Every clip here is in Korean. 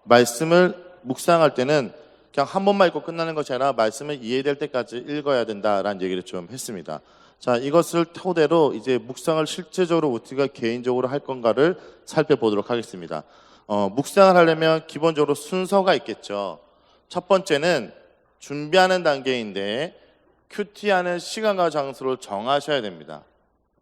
말씀을 묵상할 때는 그냥 한 번만 읽고 끝나는 것이 아니라 말씀을 이해될 때까지 읽어야 된다라는 얘기를 좀 했습니다. 자, 이것을 토대로 이제 묵상을 실제적으로 우리가 개인적으로 할 건가를 살펴보도록 하겠습니다. 묵상을 하려면 기본적으로 순서가 있겠죠. 첫 번째는 준비하는 단계인데 큐티하는 시간과 장소를 정하셔야 됩니다.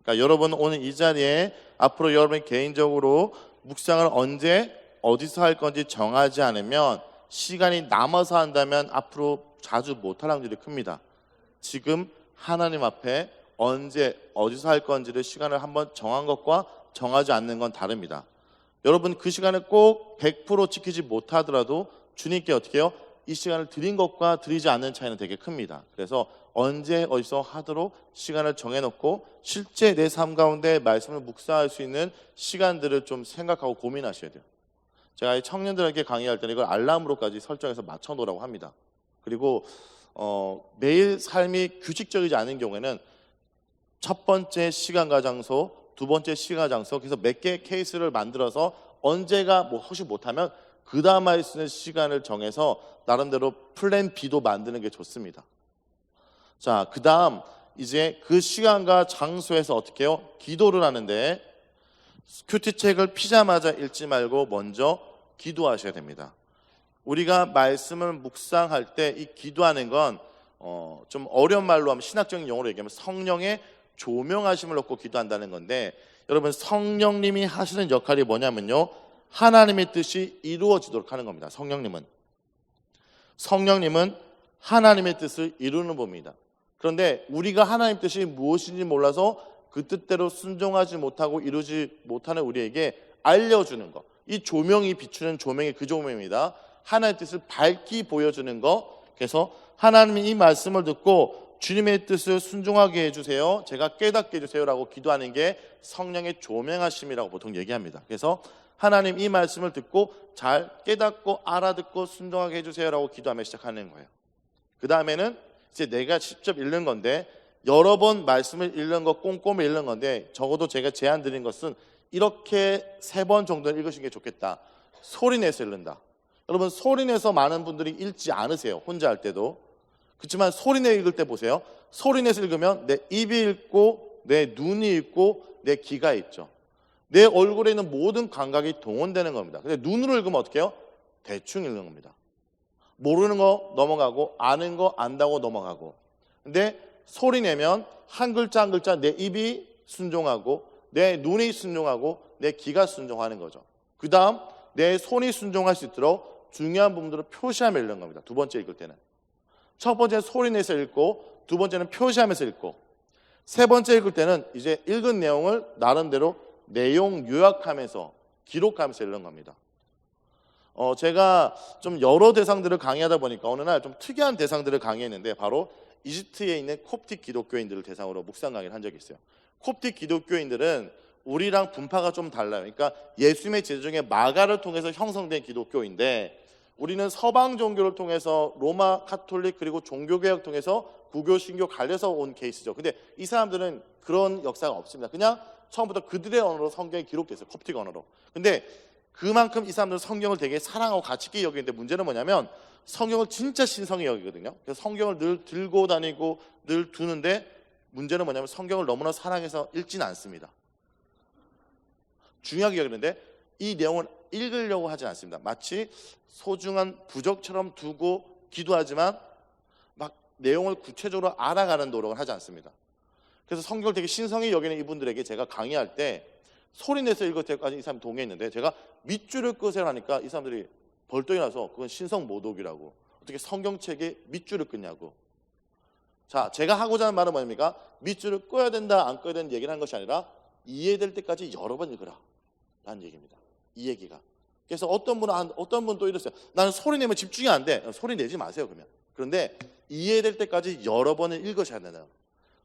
그러니까 여러분 오늘 이 자리에 앞으로 여러분이 개인적으로 묵상을 언제 어디서 할 건지 정하지 않으면 시간이 남아서 한다면 앞으로 자주 못할 확률이 큽니다. 지금 하나님 앞에 언제 어디서 할 건지를 시간을 한번 정한 것과 정하지 않는 건 다릅니다. 여러분 그 시간을 꼭 100% 지키지 못하더라도 주님께 어떻게 해요? 이 시간을 드린 것과 드리지 않는 차이는 되게 큽니다. 그래서 언제 어디서 하도록 시간을 정해놓고 실제 내 삶 가운데 말씀을 묵상할 수 있는 시간들을 좀 생각하고 고민하셔야 돼요. 제가 청년들에게 강의할 때는 이걸 알람으로까지 설정해서 맞춰놓으라고 합니다. 그리고 매일 삶이 규칙적이지 않은 경우에는 첫 번째 시간과 장소, 두 번째 시간과 장소, 그래서 몇 개의 케이스를 만들어서 언제가 혹시 못하면 그 다음 할 수 있는 시간을 정해서 나름대로 플랜 B도 만드는 게 좋습니다. 자, 그 다음 이제 그 시간과 장소에서 어떻게 해요? 기도를 하는데 큐티책을 피자마자 읽지 말고 먼저 기도하셔야 됩니다. 우리가 말씀을 묵상할 때 이 기도하는 건 좀 어려운 말로 하면 신학적인 용어로 얘기하면 성령의 조명하심을 얻고 기도한다는 건데, 여러분 성령님이 하시는 역할이 뭐냐면요, 하나님의 뜻이 이루어지도록 하는 겁니다. 성령님은 하나님의 뜻을 이루는 법입니다. 그런데 우리가 하나님의 뜻이 무엇인지 몰라서 그 뜻대로 순종하지 못하고 이루지 못하는 우리에게 알려주는 것, 이 조명이 비추는 조명이 그 조명입니다. 하나님의 뜻을 밝히 보여주는 것. 그래서 하나님이 이 말씀을 듣고 주님의 뜻을 순종하게 해주세요, 제가 깨닫게 해주세요 라고 기도하는 게 성령의 조명하심이라고 보통 얘기합니다. 그래서 하나님 이 말씀을 듣고 잘 깨닫고 알아듣고 순종하게 해주세요 라고 기도하며 시작하는 거예요. 그 다음에는 이제 내가 직접 읽는 건데, 여러 번 말씀을 읽는 거 꼼꼼히 읽는 건데, 적어도 제가 제안 드린 것은 이렇게 3번 정도는 읽으시는 게 좋겠다. 소리내서 읽는다. 여러분 소리내서 많은 분들이 읽지 않으세요, 혼자 할 때도. 그렇지만 소리내 읽을 때 보세요. 소리내서 읽으면 내 입이 읽고 내 눈이 읽고 내 귀가 있죠. 내 얼굴에 있는 모든 감각이 동원되는 겁니다. 근데 눈으로 읽으면 어떻게 해요? 대충 읽는 겁니다. 모르는 거 넘어가고 아는 거 안다고 넘어가고. 근데 소리내면 한 글자 한 글자 내 입이 순종하고 내 눈이 순종하고 내 귀가 순종하는 거죠. 그 다음 내 손이 순종할 수 있도록 중요한 부분들을 표시하며 읽는 겁니다. 두 번째 읽을 때는 첫 번째는 소리내서 읽고, 두 번째는 표시하면서 읽고, 세 번째 읽을 때는 이제 읽은 내용을 나름대로 내용 요약하면서 기록하면서 읽는 겁니다. 제가 좀 여러 대상들을 강의하다 보니까 어느 날 좀 특이한 대상들을 강의했는데, 바로 이집트에 있는 콥틱 기독교인들을 대상으로 묵상 강의를 한 적이 있어요. 콥틱 기독교인들은 우리랑 분파가 좀 달라요. 그러니까 예수님의 제자 중에 마가를 통해서 형성된 기독교인데, 우리는 서방 종교를 통해서 로마 카톨릭 그리고 종교개혁 통해서 구교, 신교 갈려서 온 케이스죠. 근데 이 사람들은 그런 역사가 없습니다. 그냥 처음부터 그들의 언어로 성경이 기록됐어요. 콥틱 언어로. 근데 그만큼 이 사람들은 성경을 되게 사랑하고 가치 있게 여기는데, 문제는 뭐냐면 성경을 진짜 신성히 여기거든요. 그래서 성경을 늘 들고 다니고 늘 두는데, 문제는 뭐냐면 성경을 너무나 사랑해서 읽지는 않습니다. 중요하게 여기는데 이 내용을 읽으려고 하지 않습니다. 마치 소중한 부적처럼 두고 기도하지만 막 내용을 구체적으로 알아가는 노력을 하지 않습니다. 그래서 성경을 되게 신성히 여기는 이분들에게 제가 강의할 때 소리내서 읽을 때까지 이 사람이 동의했는데, 제가 밑줄을 끄세요 하니까 이 사람들이 벌떡이 나서 그건 신성 모독이라고, 어떻게 성경책에 밑줄을 끄냐고. 자, 제가 하고자 하는 말은 뭐입니까? 밑줄을 꺼야 된다 안 꺼야 된다 얘기를 하는 것이 아니라 이해될 때까지 여러 번 읽으라 라는 얘기입니다. 이 얘기가. 그래서 어떤 분은 또 이랬어요. 나는 소리 내면 집중이 안 돼. 소리 내지 마세요 그러면. 그런데 이해될 때까지 여러 번을 읽으셔야 되나요?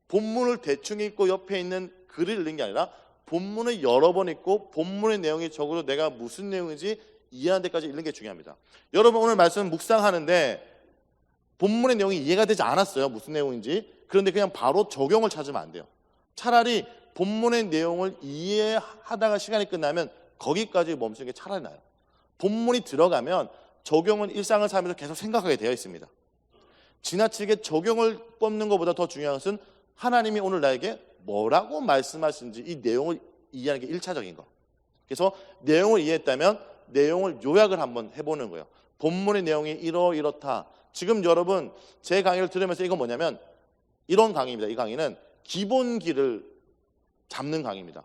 본문을 대충 읽고 옆에 있는 글을 읽는 게 아니라 본문을 여러 번 읽고 본문의 내용이 적어도 내가 무슨 내용인지 이해하는 데까지 읽는 게 중요합니다. 여러분 오늘 말씀 묵상하는데 본문의 내용이 이해가 되지 않았어요, 무슨 내용인지. 그런데 그냥 바로 적용을 찾으면 안 돼요. 차라리 본문의 내용을 이해하다가 시간이 끝나면 거기까지 멈추는 게 차라리 나아요. 본문이 들어가면 적용은 일상을 살면서 계속 생각하게 되어 있습니다. 지나치게 적용을 뽑는 것보다 더 중요한 것은 하나님이 오늘 나에게 뭐라고 말씀하시는지 이 내용을 이해하는 게 1차적인 거. 그래서 내용을 이해했다면 내용을 요약을 한번 해보는 거예요. 본문의 내용이 이렇다. 지금 여러분 제 강의를 들으면서 이건 뭐냐면 이런 강의입니다. 이 강의는 기본기를 잡는 강의입니다.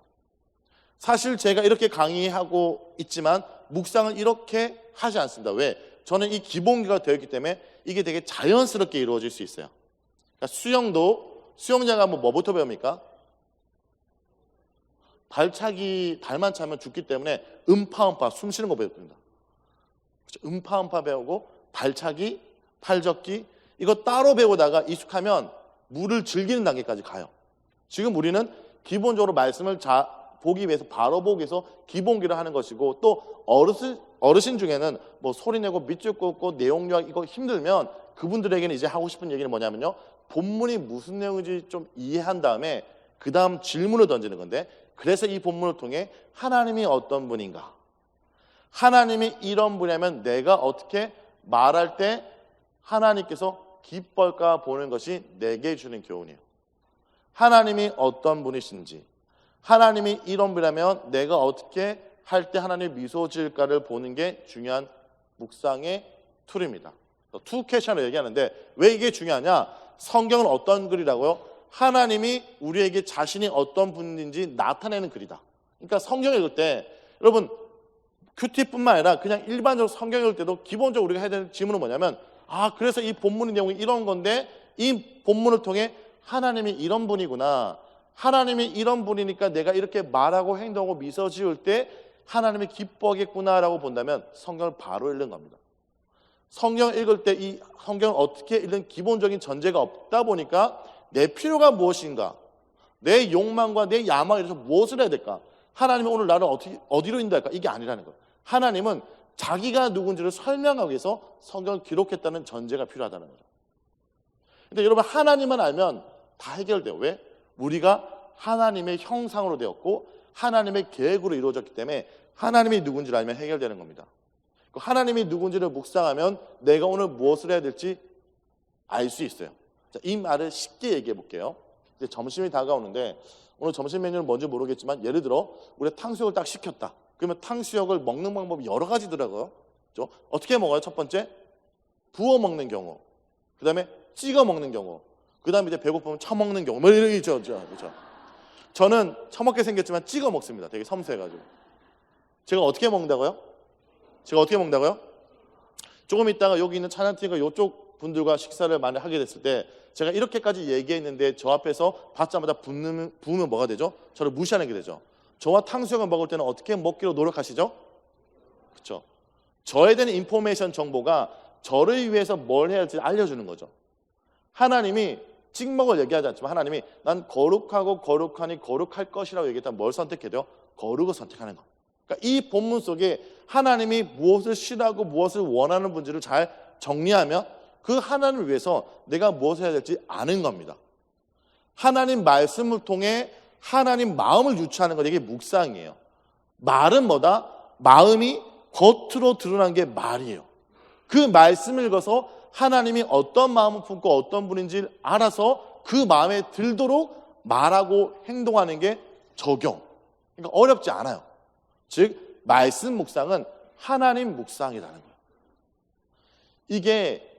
사실 제가 이렇게 강의하고 있지만 묵상은 이렇게 하지 않습니다. 왜? 저는 이 기본기가 되어 있기 때문에 이게 되게 자연스럽게 이루어질 수 있어요. 그러니까 수영장가 뭐부터 배웁니까? 발만 차면 죽기 때문에 음파 숨 쉬는 거 배웁니다. 음파 배우고 발차기, 팔젓기 이거 따로 배우다가 익숙하면 물을 즐기는 단계까지 가요. 지금 우리는 기본적으로 말씀을 보기 위해서 바로 보기 위해서 기본기를 하는 것이고 또 어르신 중에는 뭐 소리내고 밑줄 긋고 내용 요약 이거 힘들면 그분들에게는 이제 하고 싶은 얘기는 뭐냐면요. 본문이 무슨 내용인지 좀 이해한 다음에 그 다음 질문을 던지는 건데 그래서 이 본문을 통해 하나님이 어떤 분인가? 하나님이 이런 분이라면 내가 어떻게 말할 때 하나님께서 기뻐할까 보는 것이 내게 주는 교훈이에요. 하나님이 어떤 분이신지 하나님이 이런 분이라면 내가 어떻게 할 때 하나님이 미소 지을까를 보는 게 중요한 묵상의 툴입니다. 투 퀘션을 얘기하는데 왜 이게 중요하냐? 성경은 어떤 글이라고요? 하나님이 우리에게 자신이 어떤 분인지 나타내는 글이다. 그러니까 성경 읽을 때 여러분 큐티뿐만 아니라 그냥 일반적으로 성경 읽을 때도 기본적으로 우리가 해야 되는 질문은 뭐냐면 그래서 이 본문의 내용이 이런 건데 이 본문을 통해 하나님이 이런 분이구나. 하나님이 이런 분이니까 내가 이렇게 말하고 행동하고 미소 지을 때 하나님이 기뻐하겠구나라고 본다면 성경을 바로 읽는 겁니다. 성경을 읽을 때 이 성경을 어떻게 읽는 기본적인 전제가 없다 보니까 내 필요가 무엇인가, 내 욕망과 내 야망에 대해서 무엇을 해야 될까, 하나님이 오늘 나를 어디로 인도할까, 이게 아니라는 거예요. 하나님은 자기가 누군지를 설명하기 위해서 성경을 기록했다는 전제가 필요하다는 거죠. 근데 여러분 하나님만 알면 다 해결돼요. 왜? 우리가 하나님의 형상으로 되었고 하나님의 계획으로 이루어졌기 때문에 하나님이 누군지를 알면 해결되는 겁니다. 하나님이 누군지를 묵상하면 내가 오늘 무엇을 해야 될지 알 수 있어요. 자, 이 말을 쉽게 얘기해 볼게요. 이제 점심이 다가오는데 오늘 점심 메뉴는 뭔지 모르겠지만 예를 들어 우리가 탕수육을 딱 시켰다. 그러면 탕수육을 먹는 방법이 여러 가지더라고요. 그렇죠? 어떻게 먹어요? 첫 번째 부어 먹는 경우, 그 다음에 찍어 먹는 경우, 그 다음에 이제 배고프면 처먹는 경우, 뭐 이런 게 있죠. 그렇죠? 저는 처먹게 생겼지만 찍어 먹습니다. 되게 섬세해가지고. 제가 어떻게 먹는다고요? 조금 있다가 여기 있는 차량팀과 이쪽 분들과 식사를 많이 하게 됐을 때 제가 이렇게까지 얘기했는데 저 앞에서 받자마자 부으면 뭐가 되죠? 저를 무시하는 게 되죠. 저와 탕수육을 먹을 때는 어떻게 먹기로 노력하시죠? 그렇죠? 저에 대한 인포메이션 정보가 저를 위해서 뭘 해야 할지 알려주는 거죠. 하나님이 찍먹을 얘기하지 않지만 하나님이 난 거룩하고 거룩하니 거룩할 것이라고 얘기했다면 뭘 선택해야 돼요? 거룩을 선택하는 거. 그러니까 이 본문 속에 하나님이 무엇을 싫어하고 무엇을 원하는 분지를 잘 정리하면 그 하나님을 위해서 내가 무엇을 해야 될지 아는 겁니다. 하나님 말씀을 통해 하나님 마음을 유추하는 것, 이게 묵상이에요. 말은 뭐다? 마음이 겉으로 드러난 게 말이에요. 그 말씀을 읽어서 하나님이 어떤 마음을 품고 어떤 분인지 알아서 그 마음에 들도록 말하고 행동하는 게 적용. 그러니까 어렵지 않아요. 즉 말씀 묵상은 하나님 묵상이라는 거예요. 이게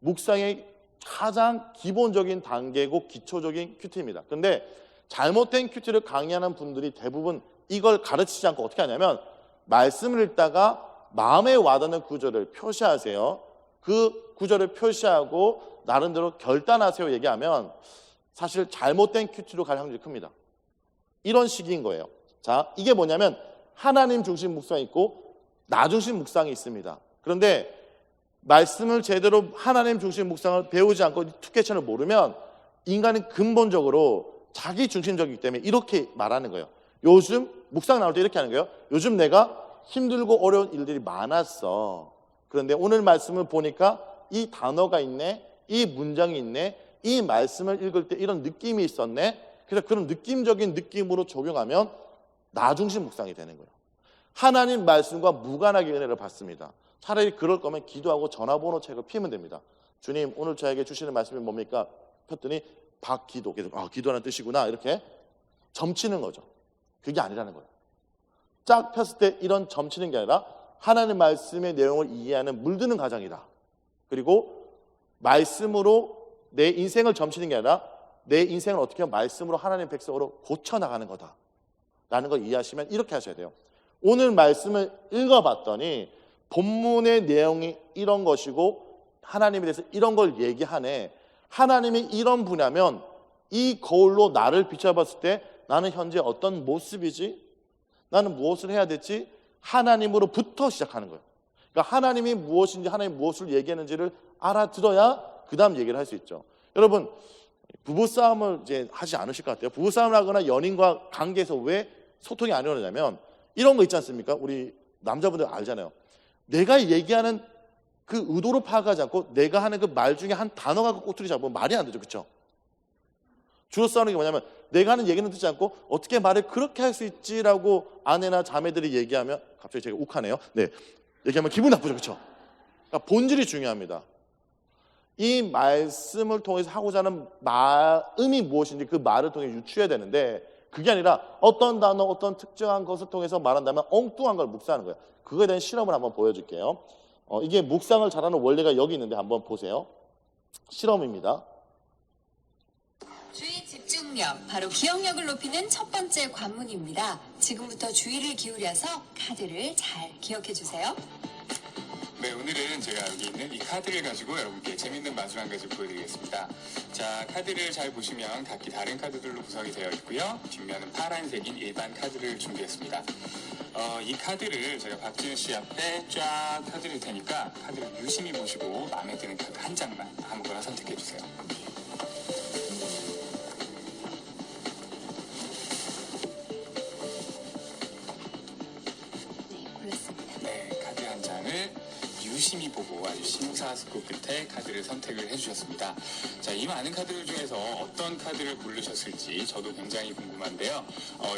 묵상의 가장 기본적인 단계고 기초적인 큐티입니다. 그런데 잘못된 큐티를 강의하는 분들이 대부분 이걸 가르치지 않고 어떻게 하냐면 말씀을 읽다가 마음에 와닿는 구절을 표시하세요. 그 구절을 표시하고 나름대로 결단하세요 얘기하면 사실 잘못된 큐티로 갈 확률이 큽니다. 이런 식인 거예요. 자, 이게 뭐냐면 하나님 중심 묵상이 있고 나 중심 묵상이 있습니다. 그런데 말씀을 제대로 하나님 중심 묵상을 배우지 않고 투캐션을 모르면 인간은 근본적으로 자기 중심적이기 때문에 이렇게 말하는 거예요. 요즘 묵상 나올 때 이렇게 하는 거예요. 요즘 내가 힘들고 어려운 일들이 많았어. 그런데 오늘 말씀을 보니까 이 단어가 있네, 이 문장이 있네, 이 말씀을 읽을 때 이런 느낌이 있었네. 그래서 그런 느낌적인 느낌으로 적용하면 나 중심 묵상이 되는 거예요. 하나님 말씀과 무관하게 은혜를 받습니다. 차라리 그럴 거면 기도하고 전화번호 책을 피우면 됩니다. 주님 오늘 저에게 주시는 말씀이 뭡니까? 폈더니 박기도, 기도하는 뜻이구나 이렇게 점치는 거죠. 그게 아니라는 거예요. 쫙 폈을 때 이런 점치는 게 아니라 하나님 말씀의 내용을 이해하는 물드는 과정이다. 그리고 말씀으로 내 인생을 점치는 게 아니라 내 인생을 어떻게 하면 말씀으로 하나님 백성으로 고쳐나가는 거다 라는 걸 이해하시면 이렇게 하셔야 돼요. 오늘 말씀을 읽어봤더니 본문의 내용이 이런 것이고 하나님에 대해서 이런 걸 얘기하네. 하나님이 이런 분야면 이 거울로 나를 비춰봤을 때 나는 현재 어떤 모습이지? 나는 무엇을 해야 될지? 하나님으로부터 시작하는 거예요. 그러니까 하나님이 무엇인지 하나님이 무엇을 얘기하는지를 알아들어야 그 다음 얘기를 할 수 있죠. 여러분 부부싸움을 이제 하지 않으실 것 같아요. 부부싸움을 하거나 연인과 관계에서 왜 소통이 안 일어나냐면 이런 거 있지 않습니까? 우리 남자분들 알잖아요. 내가 얘기하는 그 의도로 파악하지 않고 내가 하는 그 말 중에 한 단어가 꼬투리 잡으면 말이 안 되죠. 그렇죠? 주로 싸우는 게 뭐냐면 내가 하는 얘기는 듣지 않고 어떻게 말을 그렇게 할 수 있지라고 아내나 자매들이 얘기하면 갑자기 제가 욱하네요. 네, 얘기하면 기분 나쁘죠. 그렇죠? 그러니까 본질이 중요합니다. 이 말씀을 통해서 하고자 하는 마음이 무엇인지 그 말을 통해 유추해야 되는데 그게 아니라 어떤 단어, 어떤 특정한 것을 통해서 말한다면 엉뚱한 걸 묵상하는 거예요. 그거에 대한 실험을 한번 보여줄게요. 이게 묵상을 잘하는 원리가 여기 있는데 한번 보세요. 실험입니다. 주의 집중력, 바로 기억력을 높이는 첫 번째 관문입니다. 지금부터 주의를 기울여서 카드를 잘 기억해 주세요. 네, 오늘은 제가 여기 있는 이 카드를 가지고 여러분께 재밌는 마술 한 가지 보여드리겠습니다. 자, 카드를 잘 보시면 각기 다른 카드들로 구성이 되어 있고요. 뒷면은 파란색인 일반 카드를 준비했습니다. 이 카드를 제가 박지윤 씨 앞에 쫙 펴드릴 테니까 카드를 유심히 보시고 마음에 드는 카드 한 장만 아무거나 선택해 주세요. 네, 골랐습니다. 네, 카드 한 장을 유심히 보고 아주 심사숙고 끝에 카드를 선택을 해주셨습니다. 자, 이 많은 카드들 중에서 어떤 카드를 고르셨을지 저도 굉장히 궁금한데요.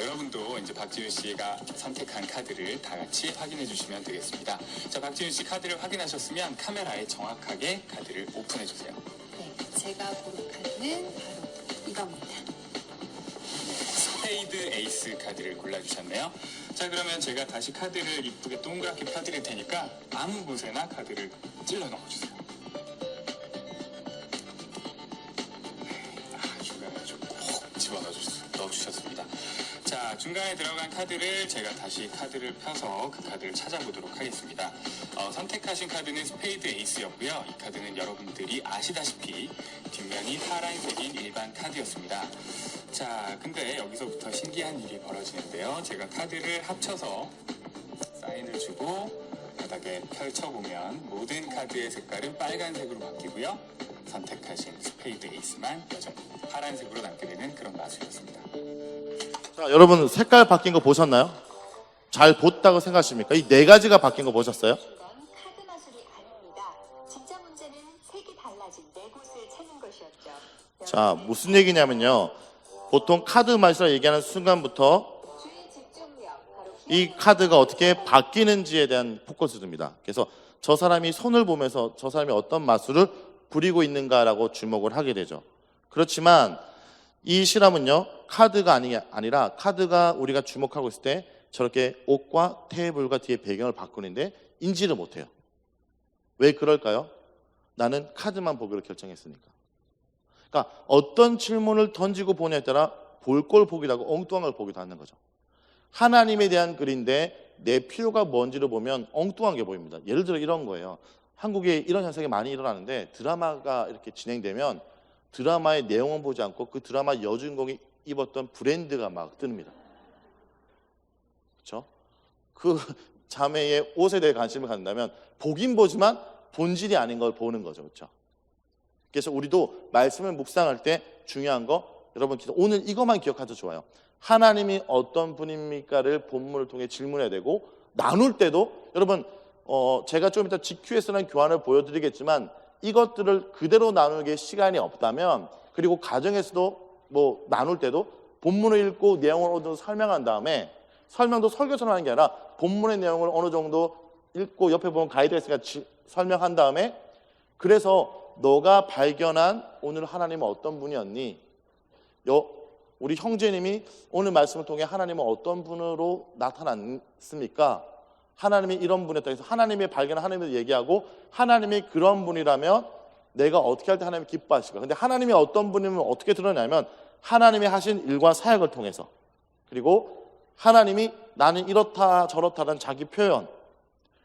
여러분도 이제 박지윤 씨가 선택한 카드를 다 같이 확인해 주시면 되겠습니다. 자, 박지윤 씨 카드를 확인하셨으면 카메라에 정확하게 카드를 오픈해 주세요. 네, 제가 고른 카드는 바로 이겁니다. 스페이드 에이스 카드를 골라주셨네요. 자, 그러면 제가 다시 카드를 이쁘게 동그랗게 펴드릴 테니까 아무 곳에나 카드를 찔러 넣어주세요. 중간에 좀 콕 집어넣어주셨습니다. 자, 중간에 들어간 카드를 제가 다시 카드를 펴서 그 카드를 찾아보도록 하겠습니다. 선택하신 카드는 스페이드 에이스였고요. 이 카드는 여러분들이 아시다시피 뒷면이 파란색인 일반 카드였습니다. 자, 근데 여기서부터 신기한 일이 벌어지는데요. 제가 카드를 합쳐서 사인을 주고 바닥에 펼쳐보면 모든 카드의 색깔은 빨간색으로 바뀌고요. 선택하신 스페이드 에이스만 여전히 파란색으로 남게 되는 그런 마술이었습니다. 자, 여러분 색깔 바뀐 거 보셨나요? 잘 봤다고 생각하십니까? 이 네 가지가 바뀐 거 보셨어요? 카드 마술이 아닙니다. 진짜 문제는 색이 달라진 네 곳을 찾는 것이었죠. 자, 무슨 얘기냐면요. 보통 카드 마술을 얘기하는 순간부터 주의 집중력, 바로 이 카드가 어떻게 바뀌는지에 대한 포커스를 둡니다. 그래서 저 사람이 손을 보면서 저 사람이 어떤 마술을 부리고 있는가라고 주목을 하게 되죠. 그렇지만 이 실험은요, 카드가 아니라 카드가 우리가 주목하고 있을 때 저렇게 옷과 테이블과 뒤에 배경을 바꾸는데 인지를 못해요. 왜 그럴까요? 나는 카드만 보기로 결정했으니까. 그러니까 어떤 질문을 던지고 보냐에 따라 볼 걸 보기도 하고 엉뚱한 걸 보기도 하는 거죠. 하나님에 대한 글인데 내 필요가 뭔지를 보면 엉뚱한 게 보입니다. 예를 들어 이런 거예요. 한국에 이런 현상이 많이 일어나는데 드라마가 이렇게 진행되면 드라마의 내용은 보지 않고 그 드라마 여주인공이 입었던 브랜드가 막 뜹니다. 그렇죠? 그 자매의 옷에 대해 관심을 갖는다면 보긴 보지만 본질이 아닌 걸 보는 거죠. 그렇죠? 그래서 우리도 말씀을 묵상할 때 중요한 거 여러분 오늘 이것만 기억하셔도 좋아요. 하나님이 어떤 분입니까를 본문을 통해 질문해야 되고 나눌 때도 여러분 제가 좀 이따 GQ에서는 교환을 보여드리겠지만 이것들을 그대로 나누기에 시간이 없다면 그리고 가정에서도 뭐 나눌 때도 본문을 읽고 내용을 어느 정도 설명한 다음에 설명도 설교처럼 하는 게 아니라 본문의 내용을 어느 정도 읽고 옆에 보면 가이드가 있으니까 설명한 다음에 그래서 너가 발견한 오늘 하나님은 어떤 분이었니? 우리 형제님이 오늘 말씀을 통해 하나님은 어떤 분으로 나타났습니까? 하나님이 이런 분이었다 해서 하나님이 발견한 하나님을 얘기하고 하나님이 그런 분이라면 내가 어떻게 할 때 하나님이 기뻐하실까? 근데 하나님이 어떤 분이면 어떻게 드러나냐면 하나님이 하신 일과 사역을 통해서 그리고 하나님이 나는 이렇다 저렇다는 자기 표현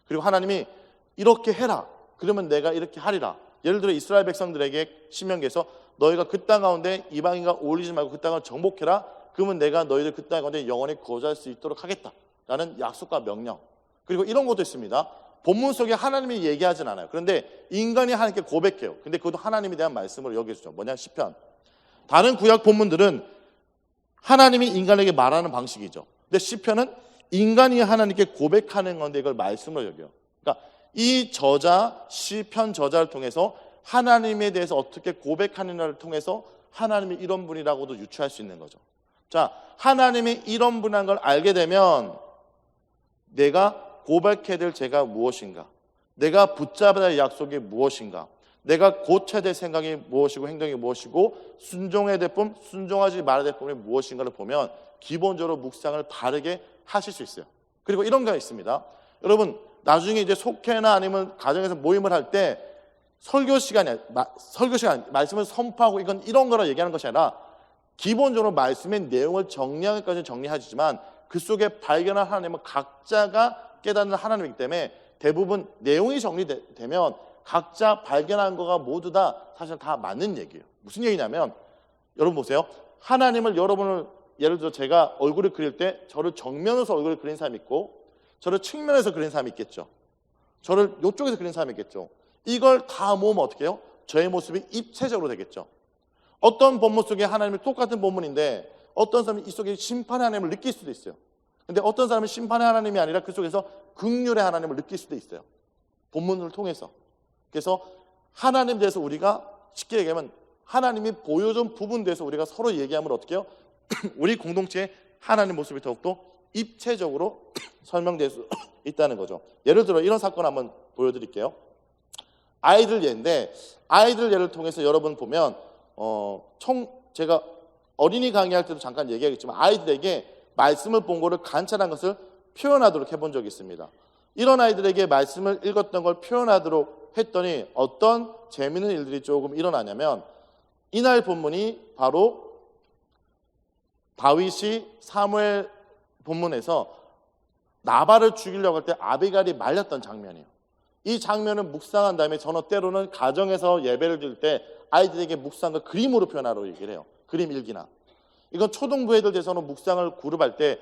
그리고 하나님이 이렇게 해라 그러면 내가 이렇게 하리라. 예를 들어 이스라엘 백성들에게 신명기에서 너희가 그 땅 가운데 이방인과 어울리지 말고 그 땅을 정복해라. 그러면 내가 너희들 그 땅 가운데 영원히 거주할 수 있도록 하겠다 라는 약속과 명령. 그리고 이런 것도 있습니다. 본문 속에 하나님이 얘기하진 않아요. 그런데 인간이 하나님께 고백해요. 근데 그것도 하나님에 대한 말씀을 여겨주죠. 뭐냐? 시편. 다른 구약 본문들은 하나님이 인간에게 말하는 방식이죠. 근데 시편은 인간이 하나님께 고백하는 건데 이걸 말씀으로 여겨요. 그러니까 이 저자, 시편 저자를 통해서 하나님에 대해서 어떻게 고백하느냐를 통해서 하나님이 이런 분이라고도 유추할 수 있는 거죠. 자, 하나님이 이런 분이라는 걸 알게 되면 내가 고백해야 될 죄가 무엇인가? 내가 붙잡아야 될 약속이 무엇인가? 내가 고쳐야 될 생각이 무엇이고 행동이 무엇이고 순종해야 될 품, 순종하지 말아야 될 품이 무엇인가를 보면 기본적으로 묵상을 바르게 하실 수 있어요. 그리고 이런 게 있습니다. 여러분 나중에 이제 속회나 아니면 가정에서 모임을 할 때 설교 시간 말씀을 선포하고 이런 거라 얘기하는 것이 아니라 기본적으로 말씀의 내용을 정리하기까지 정리하지만 그 속에 발견한 하나님은 각자가 깨닫는 하나님이기 때문에 대부분 내용이 정리되면 각자 발견한 거가 모두 다 사실 다 맞는 얘기예요. 무슨 얘기냐면 여러분 보세요. 하나님을 여러분을 예를 들어 제가 얼굴을 그릴 때 저를 정면에서 얼굴을 그린 사람이 있고 저를 측면에서 그린 사람이 있겠죠. 저를 이쪽에서 그린 사람이 있겠죠. 이걸 다 모으면 어떻게 해요? 저의 모습이 입체적으로 되겠죠. 어떤 본문 속에 하나님이 똑같은 본문인데 어떤 사람이 이 속에 심판의 하나님을 느낄 수도 있어요. 근데 어떤 사람은 심판의 하나님이 아니라 그 속에서 긍휼의 하나님을 느낄 수도 있어요. 본문을 통해서. 그래서 하나님에 대해서 우리가 쉽게 얘기하면 하나님이 보여준 부분에 대해서 우리가 서로 얘기하면 어떻게 해요? 우리 공동체의 하나님 모습이 더욱더 입체적으로 설명될 수 있다는 거죠. 예를 들어 이런 사건 한번 보여드릴게요. 아이들 예인데 아이들 예를 통해서 여러분 보면 제가 어린이 강의할 때도 잠깐 얘기하겠지만 아이들에게 말씀을 본 거를 관찰한 것을 표현하도록 해본 적이 있습니다. 이런 아이들에게 말씀을 읽었던 걸 표현하도록 했더니 어떤 재미있는 일들이 조금 일어나냐면 이날 본문이 바로 다윗이 사무엘 본문에서 나발을 죽이려고 할 때 아비갈이 말렸던 장면이에요. 이 장면을 묵상한 다음에 저는 때로는 가정에서 예배를 드릴 때 아이들에게 묵상을 그림으로 표현하라고 얘기를 해요. 그림 일기나. 이건 초등부 애들 대해서는 묵상을 그룹할 때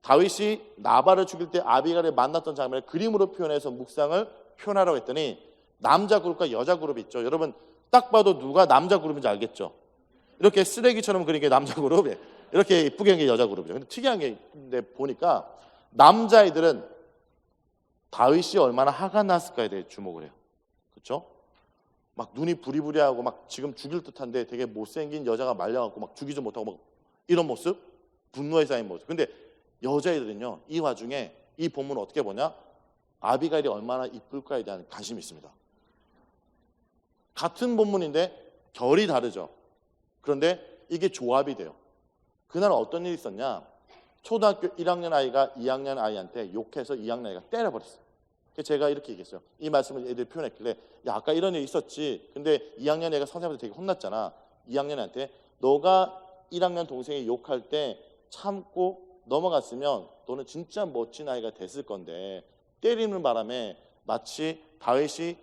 다윗이 나발을 죽일 때 아비갈을 만났던 장면을 그림으로 표현해서 묵상을 표현하라고 했더니 남자 그룹과 여자 그룹이 있죠. 여러분 딱 봐도 누가 남자 그룹인지 알겠죠? 이렇게 쓰레기처럼 그린 게 남자 그룹이에요. 이렇게 이쁘게 한 게 여자 그룹이죠. 근데 특이한 게 보니까 남자아이들은 다윗이 얼마나 화가 났을까에 대해 주목을 해요. 그렇죠? 막 눈이 부리부리하고 막 지금 죽일 듯한데 되게 못생긴 여자가 말려갖고 막 죽이지 못하고 막 이런 모습, 분노에 쌓인 모습. 근데 여자애들은요, 이 와중에 이 본문을 어떻게 보냐? 아비가일이 얼마나 이쁠까에 대한 관심이 있습니다. 같은 본문인데 결이 다르죠. 그런데 이게 조합이 돼요. 그날 어떤 일이 있었냐? 초등학교 1학년 아이가 2학년 아이한테 욕해서 2학년 아이가 때려버렸어요. 그래서 제가 이렇게 얘기했어요. 이 말씀을 애들이 표현했길래 야 아까 이런 일이 있었지. 근데 2학년 애가 선생님한테 되게 혼났잖아. 2학년한테 너가 1학년 동생이 욕할 때 참고 넘어갔으면 너는 진짜 멋진 아이가 됐을 건데 때리는 바람에 마치 다윗이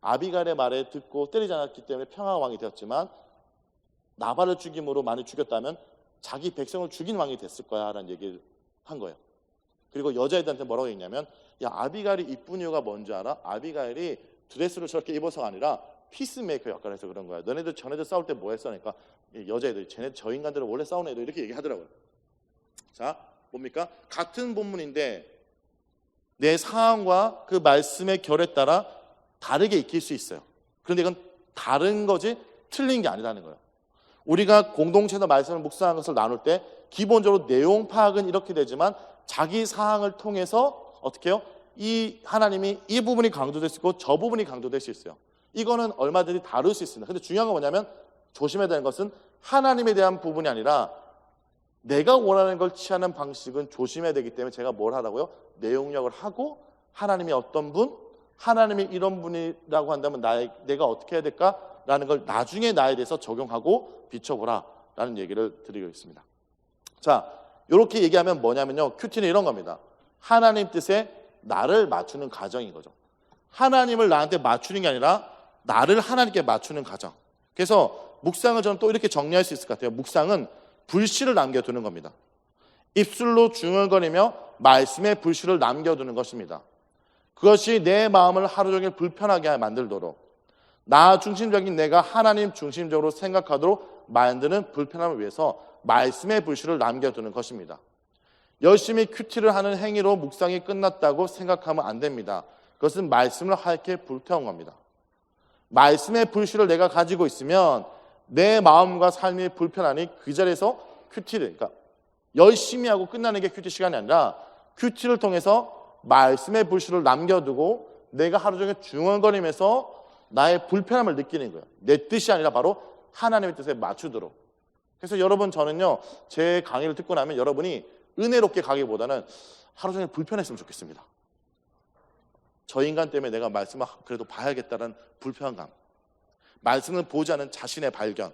아비갈의 말에 듣고 때리지 않았기 때문에 평화의 왕이 되었지만 나발을 죽임으로 많이 죽였다면 자기 백성을 죽인 왕이 됐을 거야 라는 얘기를 한 거예요. 그리고 여자애들한테 뭐라고 했냐면 야 아비갈이 이쁜 이유가 뭔지 알아? 아비갈이 드레스를 저렇게 입어서가 아니라 피스메이커 역할을 해서 그런 거야. 너네들 전애들 싸울 때 뭐 했어? 그러니까 여자애들이 저 인간들은 원래 싸우는 애들 이렇게 얘기하더라고요. 자 뭡니까? 같은 본문인데 내 상황과 그 말씀의 결에 따라 다르게 익힐 수 있어요. 그런데 이건 다른 거지 틀린 게 아니라는 거예요. 우리가 공동체에서 말씀을 묵상하는 것을 나눌 때 기본적으로 내용 파악은 이렇게 되지만 자기 사항을 통해서 어떻게 해요? 이 하나님이 이 부분이 강조될 수 있고 저 부분이 강조될 수 있어요. 이거는 얼마든지 다룰 수 있습니다. 근데 중요한 건 뭐냐면 조심해야 되는 것은 하나님에 대한 부분이 아니라 내가 원하는 걸 취하는 방식은 조심해야 되기 때문에 제가 뭘 하라고요? 내용력을 하고 하나님이 어떤 분, 하나님이 이런 분이라고 한다면 내가 어떻게 해야 될까라는 걸 나중에 나에 대해서 적용하고 비춰보라라는 얘기를 드리고 있습니다. 자, 이렇게 얘기하면 뭐냐면요. 큐티는 이런 겁니다. 하나님 뜻에 나를 맞추는 과정인 거죠. 하나님을 나한테 맞추는 게 아니라 나를 하나님께 맞추는 과정. 그래서 묵상을 저는 또 이렇게 정리할 수 있을 것 같아요. 묵상은 불씨를 남겨두는 겁니다. 입술로 중얼거리며 말씀의 불씨를 남겨두는 것입니다. 그것이 내 마음을 하루 종일 불편하게 만들도록 나 중심적인 내가 하나님 중심적으로 생각하도록 만드는 불편함을 위해서 말씀의 불씨를 남겨두는 것입니다. 열심히 큐티를 하는 행위로 묵상이 끝났다고 생각하면 안 됩니다. 그것은 말씀을 하얗게 불태운 겁니다. 말씀의 불씨를 내가 가지고 있으면 내 마음과 삶이 불편하니 그 자리에서 큐티를, 그러니까 열심히 하고 끝나는 게 큐티 시간이 아니라 큐티를 통해서 말씀의 불씨를 남겨두고 내가 하루 종일 중얼거리면서 나의 불편함을 느끼는 거예요. 내 뜻이 아니라 바로 하나님의 뜻에 맞추도록. 그래서 여러분, 저는요, 제 강의를 듣고 나면 여러분이 은혜롭게 가기보다는 하루 종일 불편했으면 좋겠습니다. 저 인간 때문에 내가 말씀을 그래도 봐야겠다는 불편감, 말씀을 보지 않은 자신의 발견,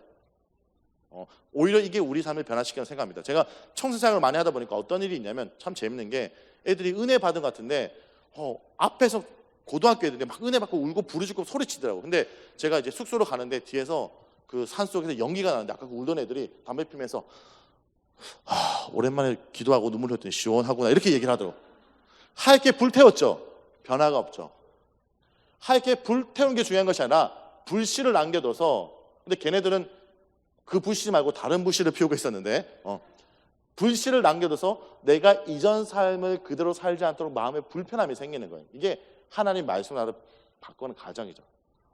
오히려 이게 우리 삶을 변화시키는 생각합니다. 제가 청소생활을 많이 하다 보니까 어떤 일이 있냐면 참 재밌는 게 애들이 은혜 받은 것 같은데 앞에서 고등학교 애들이 막 은혜 받고 울고 부르짖고 소리치더라고요. 근데 제가 이제 숙소로 가는데 뒤에서 그 산속에서 연기가 나는데 아까 그 울던 애들이 담배 피면서 오랜만에 기도하고 눈물 흘렸더니 시원하구나 이렇게 얘기를 하더라고요. 하얗게 불태웠죠. 변화가 없죠. 하얗게 불태운 게 중요한 것이 아니라 불씨를 남겨둬서, 근데 걔네들은 그 불씨 말고 다른 불씨를 피우고 있었는데 불씨를 남겨둬서 내가 이전 삶을 그대로 살지 않도록 마음에 불편함이 생기는 거예요. 이게 하나님 말씀을 나를 바꾸는 과정이죠.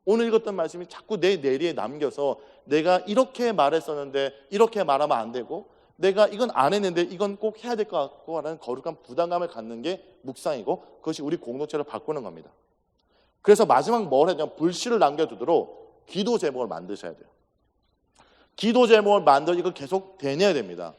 오늘 읽었던 말씀이 자꾸 내 뇌리에 남겨서 내가 이렇게 말했었는데 이렇게 말하면 안 되고 내가 이건 안 했는데 이건 꼭 해야 될 것 같고 하는 거룩한 부담감을 갖는 게 묵상이고 그것이 우리 공동체를 바꾸는 겁니다. 그래서 마지막 뭘 해야 되냐면 불씨를 남겨두도록 기도 제목을 만드셔야 돼요. 기도 제목을 만들어 이걸 계속 되뇌야 됩니다.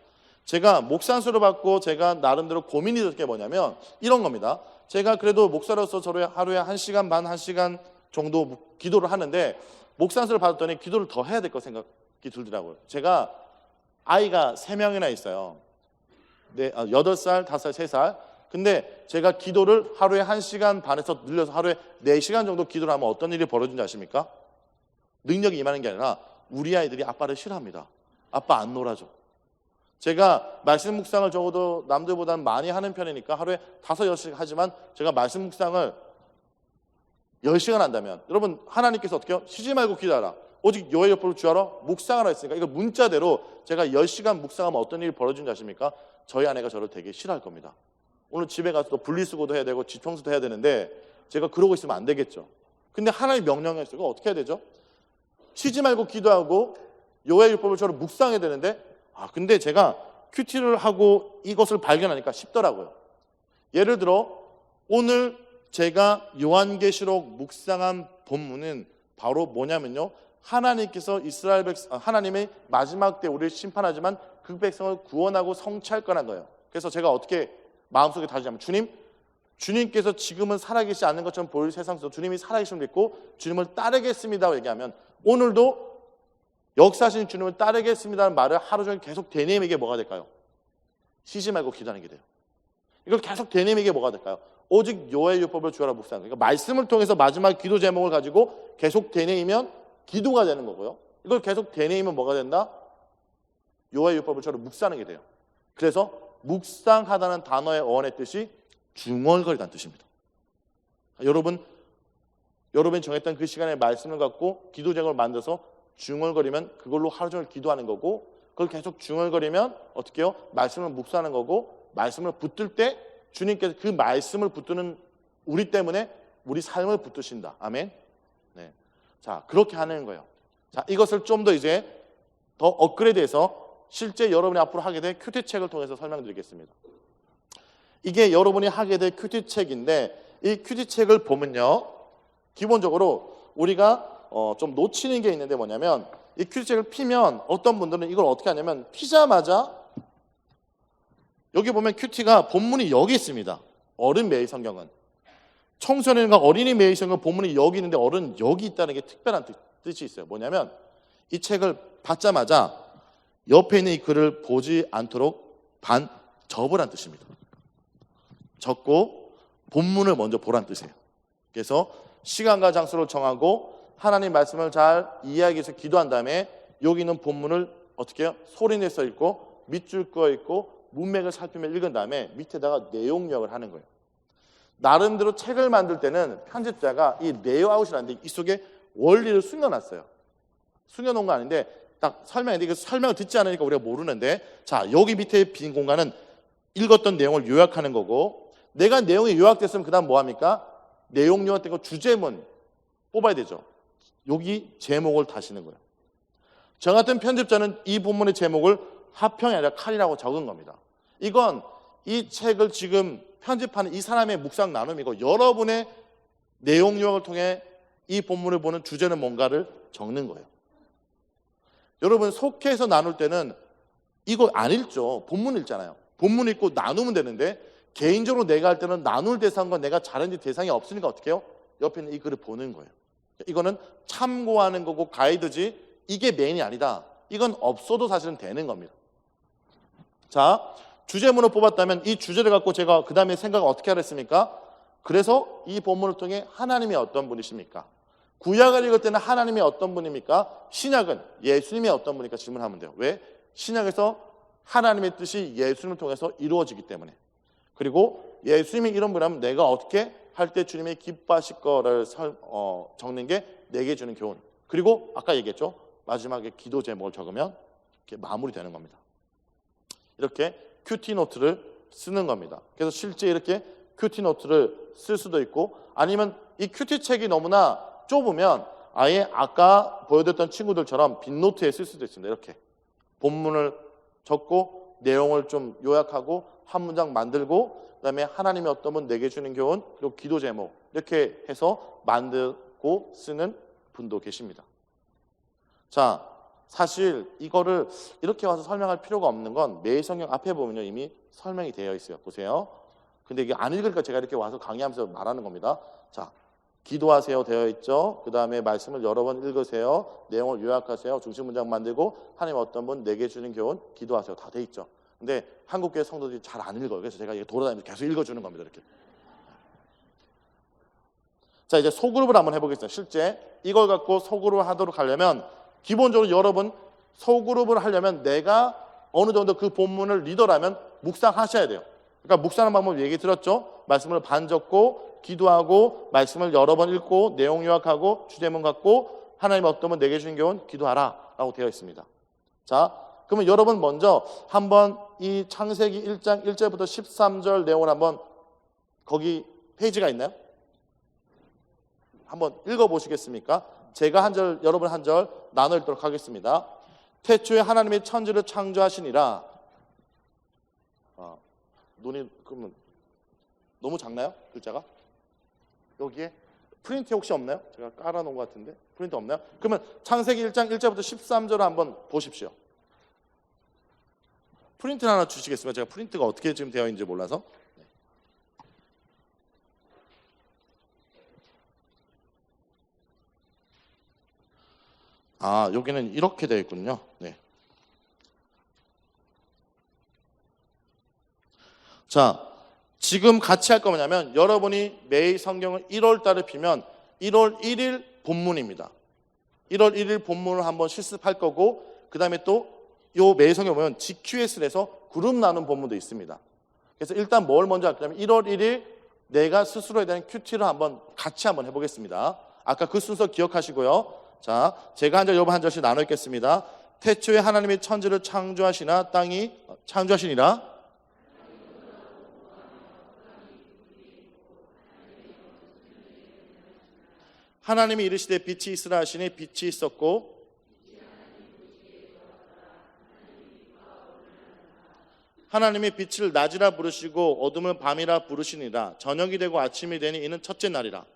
제가 목사수를 받고 제가 나름대로 고민이 됐던 게 뭐냐면 이런 겁니다. 제가 그래도 목사로서 저를 하루에 1시간 반, 1시간 정도 기도를 하는데 목사수를 받았더니 기도를 더 해야 될 거 생각이 들더라고요. 제가 아이가 3명이나 있어요. 8살, 5살, 3살. 근데 제가 기도를 하루에 1시간 반에서 늘려서 하루에 4시간 정도 기도를 하면 어떤 일이 벌어진지 아십니까? 능력이 임하는 게 아니라 우리 아이들이 아빠를 싫어합니다. 아빠 안 놀아줘. 제가 말씀 묵상을 적어도 남들보다는 많이 하는 편이니까 하루에 5, 6시간 하지만 제가 말씀 묵상을 10시간 한다면 여러분 하나님께서 어떻게 해요? 쉬지 말고 기도하라. 오직 여호와의 율법을 주하라 묵상하라 했으니까 이거 문자대로 제가 10시간 묵상하면 어떤 일이 벌어진지 아십니까? 저희 아내가 저를 되게 싫어할 겁니다. 오늘 집에 가서 또 분리수거도 해야 되고 집청소도 해야 되는데 제가 그러고 있으면 안 되겠죠. 근데 하나님 명령을 했어요. 어떻게 해야 되죠? 쉬지 말고 기도하고 여호와의 율법을 저를 묵상해야 되는데 근데 제가 큐티를 하고 이것을 발견하니까 쉽더라고요. 예를 들어 오늘 제가 요한계시록 묵상한 본문은 바로 뭐냐면요. 하나님께서 이스라엘 백성, 하나님의 마지막 때 우리를 심판하지만 그 백성을 구원하고 성취할 거란 거예요. 그래서 제가 어떻게 마음속에 다지냐면 주님께서 지금은 살아계시지 않는 것처럼 보일 세상 속에서 주님이 살아계심을 믿고 주님을 따르겠습니다라고 얘기하면 오늘도 역사하신 주님을 따르겠습니다라는 말을 하루 종일 계속 되뇌이게 뭐가 될까요? 쉬지 말고 기도하는 게 돼요. 이걸 계속 되뇌이게 뭐가 될까요? 오직 여호와의 율법을 주하라 묵상. 그러니까 말씀을 통해서 마지막 기도 제목을 가지고 계속 되뇌이면 기도가 되는 거고요. 이걸 계속 되뇌이면 뭐가 된다? 여호와의 율법을 주하라 묵상하는 게 돼요. 그래서 묵상하다는 단어의 어원의 뜻이 중얼거리다는 뜻입니다. 여러분이 정했던 그 시간에 말씀을 갖고 기도 제목을 만들어서 중얼거리면 그걸로 하루 종일 기도하는 거고 그걸 계속 중얼거리면 어떻게 해요? 말씀을 묵상하는 거고 말씀을 붙들 때 주님께서 그 말씀을 붙드는 우리 때문에 우리 삶을 붙드신다. 아멘. 네. 자, 그렇게 하는 거예요. 자, 이것을 좀 더 이제 더 업그레이드해서 실제 여러분이 앞으로 하게 될 큐티책을 통해서 설명드리겠습니다. 이게 여러분이 하게 될 큐티책인데 이 큐티책을 보면요, 기본적으로 우리가 좀 놓치는 게 있는데 뭐냐면 이 큐티책을 피면 어떤 분들은 이걸 어떻게 하냐면 피자마자 여기 보면 큐티가 본문이 여기 있습니다. 어른 매일 성경은 청소년과 어린이 매일 성경 본문이 여기 있는데 어른 여기 있다는 게 특별한 뜻이 있어요. 뭐냐면 이 책을 받자마자 옆에 있는 이 글을 보지 않도록 접으란 뜻입니다. 접고 본문을 먼저 보란 뜻이에요. 그래서 시간과 장소를 정하고 하나님 말씀을 잘 이해하기 위해서 기도한 다음에 여기 있는 본문을 어떻게 해요? 소리내서 읽고 밑줄 그어 읽고 문맥을 살피며 읽은 다음에 밑에다가 내용력을 하는 거예요. 나름대로 책을 만들 때는 편집자가 이 레이아웃이라는데 이 속에 원리를 숨겨놨어요. 숨겨놓은 거 아닌데 딱 설명인데 그 설명을 듣지 않으니까 우리가 모르는데, 자, 여기 밑에 빈 공간은 읽었던 내용을 요약하는 거고, 내가 내용이 요약됐으면 그 다음 뭐 합니까? 내용 요약된 거 주제문 뽑아야 되죠. 여기 제목을 다시는 거예요. 저 같은 편집자는 이 본문의 제목을 화평이 아니라 칼이라고 적은 겁니다. 이건 이 책을 지금 편집하는 이 사람의 묵상 나눔이고, 여러분의 내용 요약을 통해 이 본문을 보는 주제는 뭔가를 적는 거예요. 여러분 속해서 나눌 때는 이거 안 읽죠. 본문 읽잖아요. 본문 읽고 나누면 되는데 개인적으로 내가 할 때는 나눌 대상과 내가 잘했는지 대상이 없으니까 어떻게 해요? 옆에 있는 이 글을 보는 거예요. 이거는 참고하는 거고 가이드지 이게 메인이 아니다. 이건 없어도 사실은 되는 겁니다. 자, 주제문을 뽑았다면 이 주제를 갖고 제가 그 다음에 생각을 어떻게 하랬습니까? 그래서 이 본문을 통해 하나님이 어떤 분이십니까? 구약을 읽을 때는 하나님이 어떤 분입니까? 신약은 예수님이 어떤 분입니까? 질문하면 돼요. 왜? 신약에서 하나님의 뜻이 예수님을 통해서 이루어지기 때문에. 그리고 예수님이 이런 분이라면 내가 어떻게 할 때 주님이 기뻐하실 거를 적는 게 내게 주는 교훈. 그리고 아까 얘기했죠. 마지막에 기도 제목을 적으면 이렇게 마무리되는 겁니다. 이렇게 큐티 노트를 쓰는 겁니다. 그래서 실제 이렇게 큐티 노트를 쓸 수도 있고, 아니면 이 큐티 책이 너무나 좁으면 아예 아까 보여드렸던 친구들처럼 빈노트에 쓸 수도 있습니다. 이렇게 본문을 적고 내용을 좀 요약하고 한 문장 만들고 그다음에 하나님이 어떤 분 내게 주는 교훈 그리고 기도 제목 이렇게 해서 만들고 쓰는 분도 계십니다. 자, 사실 이거를 이렇게 와서 설명할 필요가 없는 건 매일 성경 앞에 보면요 이미 설명이 되어 있어요. 보세요. 근데 이게 안 읽으니까 제가 이렇게 와서 강의하면서 말하는 겁니다. 자, 기도하세요 되어 있죠. 그 다음에 말씀을 여러 번 읽으세요. 내용을 요약하세요. 중심 문장 만들고 하나님 어떤 분 내게 주는 교훈 기도하세요. 다 돼 있죠. 근데 한국교회 성도들이 잘 안 읽어요. 그래서 제가 돌아다니면서 계속 읽어주는 겁니다. 이렇게. 자, 이제 소그룹을 한번 해보겠습니다. 실제 이걸 갖고 소그룹을 하도록 하려면 기본적으로 여러분 소그룹을 하려면 내가 어느 정도 그 본문을 리더라면 묵상하셔야 돼요. 그러니까 묵상하는 방법 얘기 들었죠? 말씀을 반 적고 기도하고 말씀을 여러 번 읽고 내용 요약하고 주제문 갖고 하나님 어떤 분 내게 주신 교훈 기도하라 라고 되어 있습니다. 자, 그러면 여러분 먼저 한번 이 창세기 1장 1절부터 13절 내용을 한번 거기 페이지가 있나요? 한번 읽어보시겠습니까? 제가 한 절, 여러분 한 절 나눠 읽도록 하겠습니다. 태초에 하나님이 천지를 창조하시니라. 눈이 그러면 너무 작나요? 글자가? 여기에 프린트 혹시 없나요? 제가 깔아놓은 것 같은데 프린트 없나요? 그러면 창세기 1장 1절부터 13절을 한번 보십시오. 프린트 하나 주시겠습니까? 제가 프린트가 어떻게 지금 되어 있는지 몰라서. 아, 여기는 이렇게 되어 있군요. 네. 자, 지금 같이 할 거 뭐냐면 여러분이 매일 성경을 1월 달에 피면 1월 1일 본문입니다. 1월 1일 본문을 한번 실습할 거고 그 다음에 또 요 매일 성경 보면 GQS를 해서 그룹 나눈 본문도 있습니다. 그래서 일단 뭘 먼저 할 거냐면 1월 1일 내가 스스로에 대한 큐티를 한번 같이 한번 해보겠습니다. 아까 그 순서 기억하시고요. 자, 제가 한 절, 여러분 한 절씩 나눠 읽겠습니다. 태초에 하나님이 천지를 창조하시나 땅이 창조하시니라. 하나님이 이르시되 빛이 있으라 하시니 빛이 있었고 하나님이 빛을 낮이라 부르시고 어둠을 밤이라 부르시니라. 저녁이 되고 아침이 되니 이는 첫째 날이라.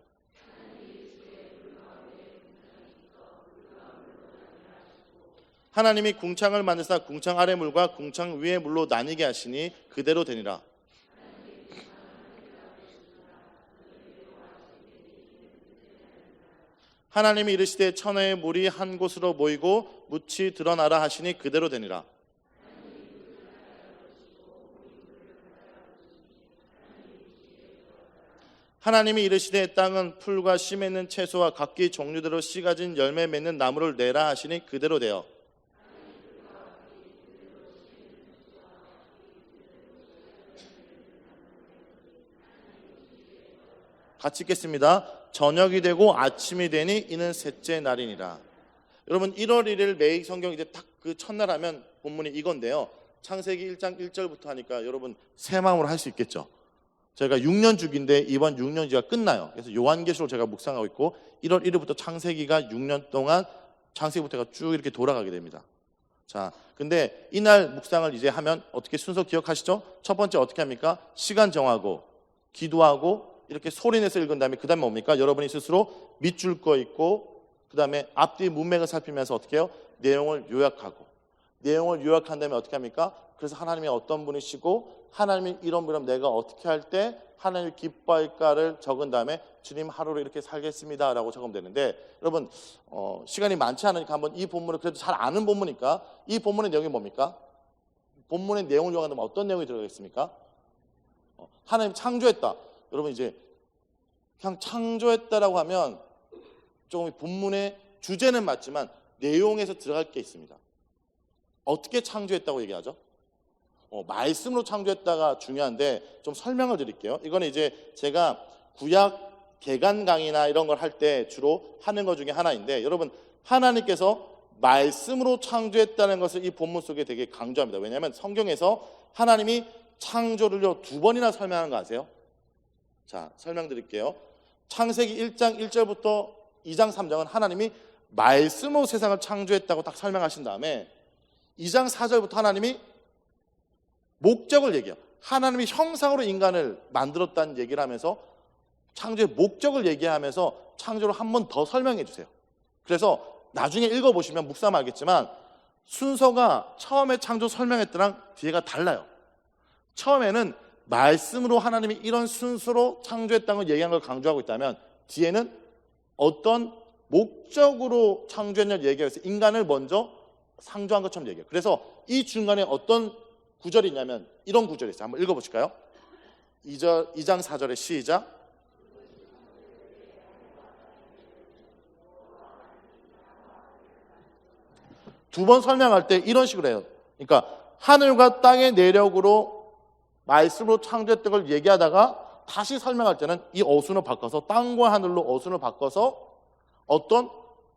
하나님이 궁창을 만드사 궁창 아래 물과 궁창 위의 물로 나뉘게 하시니 그대로 되니라. 하나님이 이르시되 천하의 물이 한 곳으로 모이고 묻이 드러나라 하시니 그대로 되니라. 하나님이 이르시되 땅은 풀과 씨 맺는 채소와 각기 종류대로 씨 가진 열매 맺는 나무를 내라 하시니 그대로 되어 같이 읽겠습니다. 저녁이 되고 아침이 되니 이는 셋째 날이니라. 여러분 1월 1일 매일 성경 이제 딱 그 첫날 하면 본문이 이건데요. 창세기 1장 1절부터 하니까 여러분 새 마음으로 할 수 있겠죠. 저희가 6년 주기인데 이번 6년 주기가 끝나요. 그래서 요한계시록을 제가 묵상하고 있고 1월 1일부터 창세기가 6년 동안 창세기부터가 쭉 이렇게 돌아가게 됩니다. 자, 근데 이날 묵상을 이제 하면 어떻게 순서 기억하시죠? 첫 번째 어떻게 합니까? 시간 정하고 기도하고 이렇게 소리내서 읽은 다음에 그 다음에 뭡니까? 여러분이 스스로 밑줄 거 있고 그 다음에 앞뒤 문맥을 살피면서 어떻게 해요? 내용을 요약하고 내용을 요약한 다음에 어떻게 합니까? 그래서 하나님이 어떤 분이시고 하나님이 이런 분이라면 내가 어떻게 할 때 하나님이 기뻐할까를 적은 다음에 주님 하루를 이렇게 살겠습니다 라고 적으면 되는데 여러분 시간이 많지 않으니까 한번 이 본문을 그래도 잘 아는 본문이니까 이 본문의 내용이 뭡니까? 본문의 내용을 요약한다면 어떤 내용이 들어가겠습니까? 하나님 창조했다. 여러분 이제 그냥 창조했다라고 하면 조금 본문의 주제는 맞지만 내용에서 들어갈 게 있습니다. 어떻게 창조했다고 얘기하죠? 말씀으로 창조했다가 중요한데 좀 설명을 드릴게요. 이거는 이제 제가 구약 개간 강의나 이런 걸 할 때 주로 하는 것 중에 하나인데 여러분 하나님께서 말씀으로 창조했다는 것을 이 본문 속에 되게 강조합니다. 왜냐하면 성경에서 하나님이 창조를요 2번이나 설명하는 거 아세요? 자, 설명드릴게요. 창세기 1장 1절부터 2장 3장은 하나님이 말씀으로 세상을 창조했다고 딱 설명하신 다음에 2장 4절부터 하나님이 목적을 얘기해요. 하나님이 형상으로 인간을 만들었다는 얘기를 하면서 창조의 목적을 얘기하면서 창조를 한 번 더 설명해 주세요. 그래서 나중에 읽어보시면 묵상하면 알겠지만 순서가 처음에 창조 설명했더랑 뒤에가 달라요. 처음에는 말씀으로 하나님이 이런 순서로 창조했다는 걸 얘기한 걸 강조하고 있다면 뒤에는 어떤 목적으로 창조했냐를 얘기해서 인간을 먼저 창조한 것처럼 얘기해요. 그래서 이 중간에 어떤 구절이 있냐면 이런 구절이 있어요. 한번 읽어보실까요? 2장 4절에 시작. 두 번 설명할 때 이런 식으로 해요. 그러니까 하늘과 땅의 내력으로 말씀으로 창조했던 걸 얘기하다가 다시 설명할 때는 이 어순을 바꿔서 땅과 하늘로 어순을 바꿔서 어떤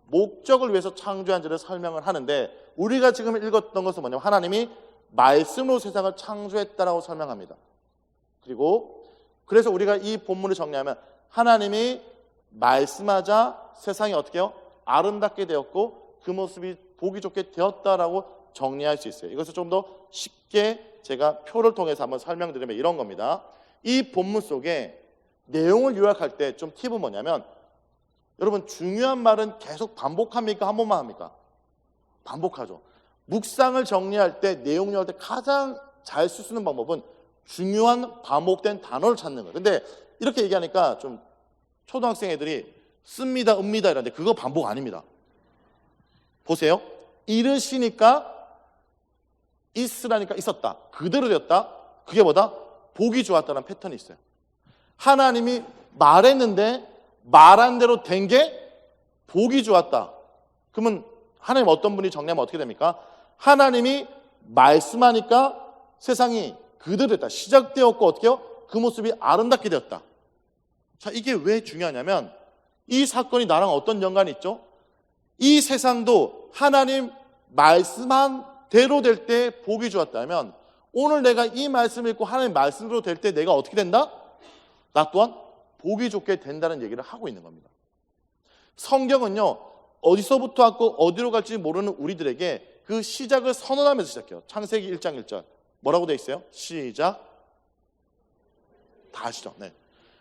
목적을 위해서 창조한지를 설명을 하는데 우리가 지금 읽었던 것은 뭐냐면 하나님이 말씀으로 세상을 창조했다라고 설명합니다. 그리고 그래서 우리가 이 본문을 정리하면 하나님이 말씀하자 세상이 어떻게 해요? 아름답게 되었고 그 모습이 보기 좋게 되었다라고 정리할 수 있어요. 이것을 좀 더 쉽게 제가 표를 통해서 한번 설명드리면 이런 겁니다. 이 본문 속에 내용을 요약할 때 좀 팁은 뭐냐면 여러분 중요한 말은 계속 반복합니까? 한 번만 합니까? 반복하죠. 묵상을 정리할 때 내용 요약할 때 가장 잘 쓸 수 있는 방법은 중요한 반복된 단어를 찾는 거예요. 근데 이렇게 얘기하니까 좀 초등학생 애들이 씁니다, 읍니다 이러는데 그거 반복 아닙니다. 보세요. 이르시니까 있으라니까 있었다. 그대로 되었다. 그게 뭐다? 보기 좋았다는 패턴이 있어요. 하나님이 말했는데 말한 대로 된 게 보기 좋았다. 그러면 하나님 어떤 분이 정리하면 어떻게 됩니까? 하나님이 말씀하니까 세상이 그대로 됐다. 시작되었고 어떻게 해요? 그 모습이 아름답게 되었다. 자, 이게 왜 중요하냐면 이 사건이 나랑 어떤 연관이 있죠? 이 세상도 하나님 말씀한 대로 될 때 보기 좋았다면 오늘 내가 이 말씀을 읽고 하나님 말씀대로 될 때 내가 어떻게 된다? 나 또한 보기 좋게 된다는 얘기를 하고 있는 겁니다. 성경은요 어디서부터 왔고 어디로 갈지 모르는 우리들에게 그 시작을 선언하면서 시작해요. 창세기 1장 1절 뭐라고 돼 있어요? 시작. 다시죠. 네.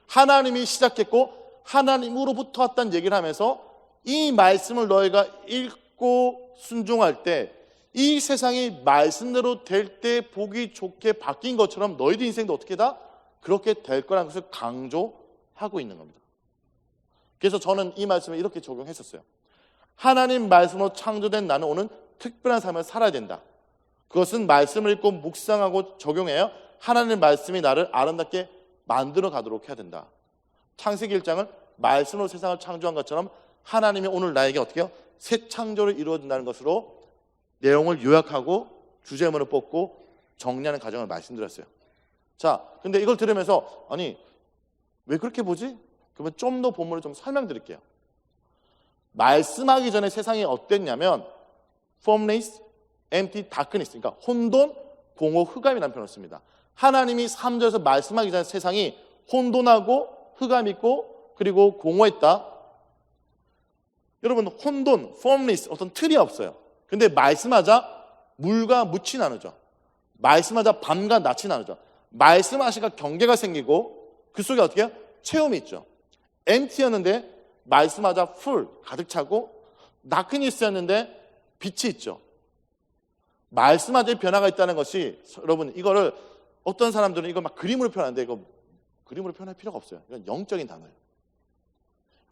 하나님이 시작했고 하나님으로부터 왔다는 얘기를 하면서 이 말씀을 너희가 읽고 순종할 때 이 세상이 말씀대로 될 때 보기 좋게 바뀐 것처럼 너희들 인생도 어떻게 다 그렇게 될 거라는 것을 강조하고 있는 겁니다. 그래서 저는 이 말씀을 이렇게 적용했었어요. 하나님 말씀으로 창조된 나는 오늘 특별한 삶을 살아야 된다. 그것은 말씀을 읽고 묵상하고 적용해야 하나님의 말씀이 나를 아름답게 만들어 가도록 해야 된다. 창세기 1장을 말씀으로 세상을 창조한 것처럼 하나님이 오늘 나에게 어떻게 해요? 새 창조를 이루어진다는 것으로 내용을 요약하고 주제문을 뽑고 정리하는 과정을 말씀드렸어요. 자, 근데 이걸 들으면서 아니 왜 그렇게 보지? 그러면 좀 더 본문을 좀 설명드릴게요. 말씀하기 전에 세상이 어땠냐면 formless, empty, darkness, 그러니까 혼돈, 공허, 흑암이라는 표현을 씁니다. 하나님이 3절에서 말씀하기 전에 세상이 혼돈하고 흑암 있고 그리고 공허했다. 여러분 혼돈, formless 어떤 틀이 없어요. 근데 말씀하자 물과 묻이 나누죠. 말씀하자 밤과 낮이 나누죠. 말씀하시니까 경계가 생기고 그 속에 어떻게 해요? 체험이 있죠. empty였는데 말씀하자 full 가득 차고 darkness였는데 빛이 있죠. 말씀하자의 변화가 있다는 것이 여러분 이거를 어떤 사람들은 이걸 막 그림으로 표현하는데 이거 그림으로 표현할 필요가 없어요. 이건 영적인 단어예요.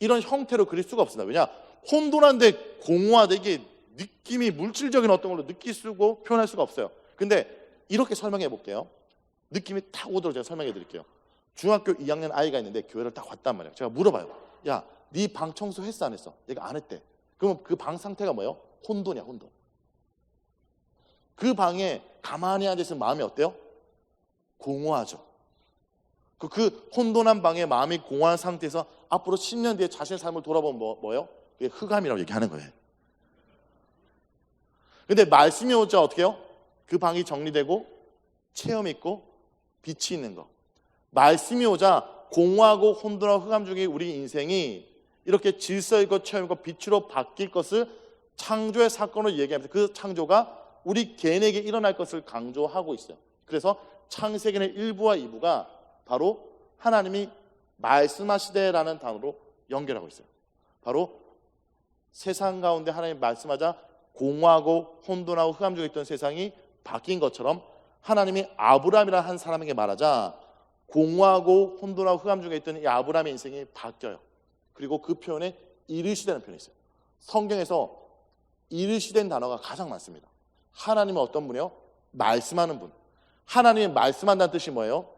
이런 형태로 그릴 수가 없습니다. 왜냐? 혼돈한데 공허하되 이게 느낌이 물질적인 어떤 걸로 느낄 수고 표현할 수가 없어요. 근데 이렇게 설명해 볼게요. 느낌이 딱 오도록 제가 설명해 드릴게요. 중학교 2학년 아이가 있는데 교회를 딱 왔단 말이에요. 제가 물어봐요. 야, 네 방 청소 했어 안 했어? 얘가 안 했대. 그러면 그 방 상태가 뭐예요? 혼돈이야, 혼돈. 그 방에 가만히 앉아있으면 마음이 어때요? 공허하죠. 그 혼돈한 방에 마음이 공허한 상태에서 앞으로 10년 뒤에 자신의 삶을 돌아보면 뭐예요? 그게 흑암이라고 얘기하는 거예요. 근데 말씀이 오자 어떻게 해요? 그 방이 정리되고 체험이 있고 빛이 있는 거. 말씀이 오자 공허하고 혼돈하고 흑암 중에 우리 인생이 이렇게 질서 있고 체험 있고 빛으로 바뀔 것을 창조의 사건으로 얘기하면서 그 창조가 우리 개인에게 일어날 것을 강조하고 있어요. 그래서 창세기의 1부와 2부가 바로 하나님이 말씀하시되라는 단어로 연결하고 있어요. 바로 세상 가운데 하나님 말씀하자 공허하고 혼돈하고 흑암 중에 있던 세상이 바뀐 것처럼 하나님이 아브라함이라는 한 사람에게 말하자 공허하고 혼돈하고 흑암 중에 있던 이 아브라함의 인생이 바뀌어요. 그리고 그 표현에 이르시되는 표현이 있어요. 성경에서 이르시된 단어가 가장 많습니다. 하나님은 어떤 분이요? 말씀하는 분. 하나님이 말씀한다는 뜻이 뭐예요?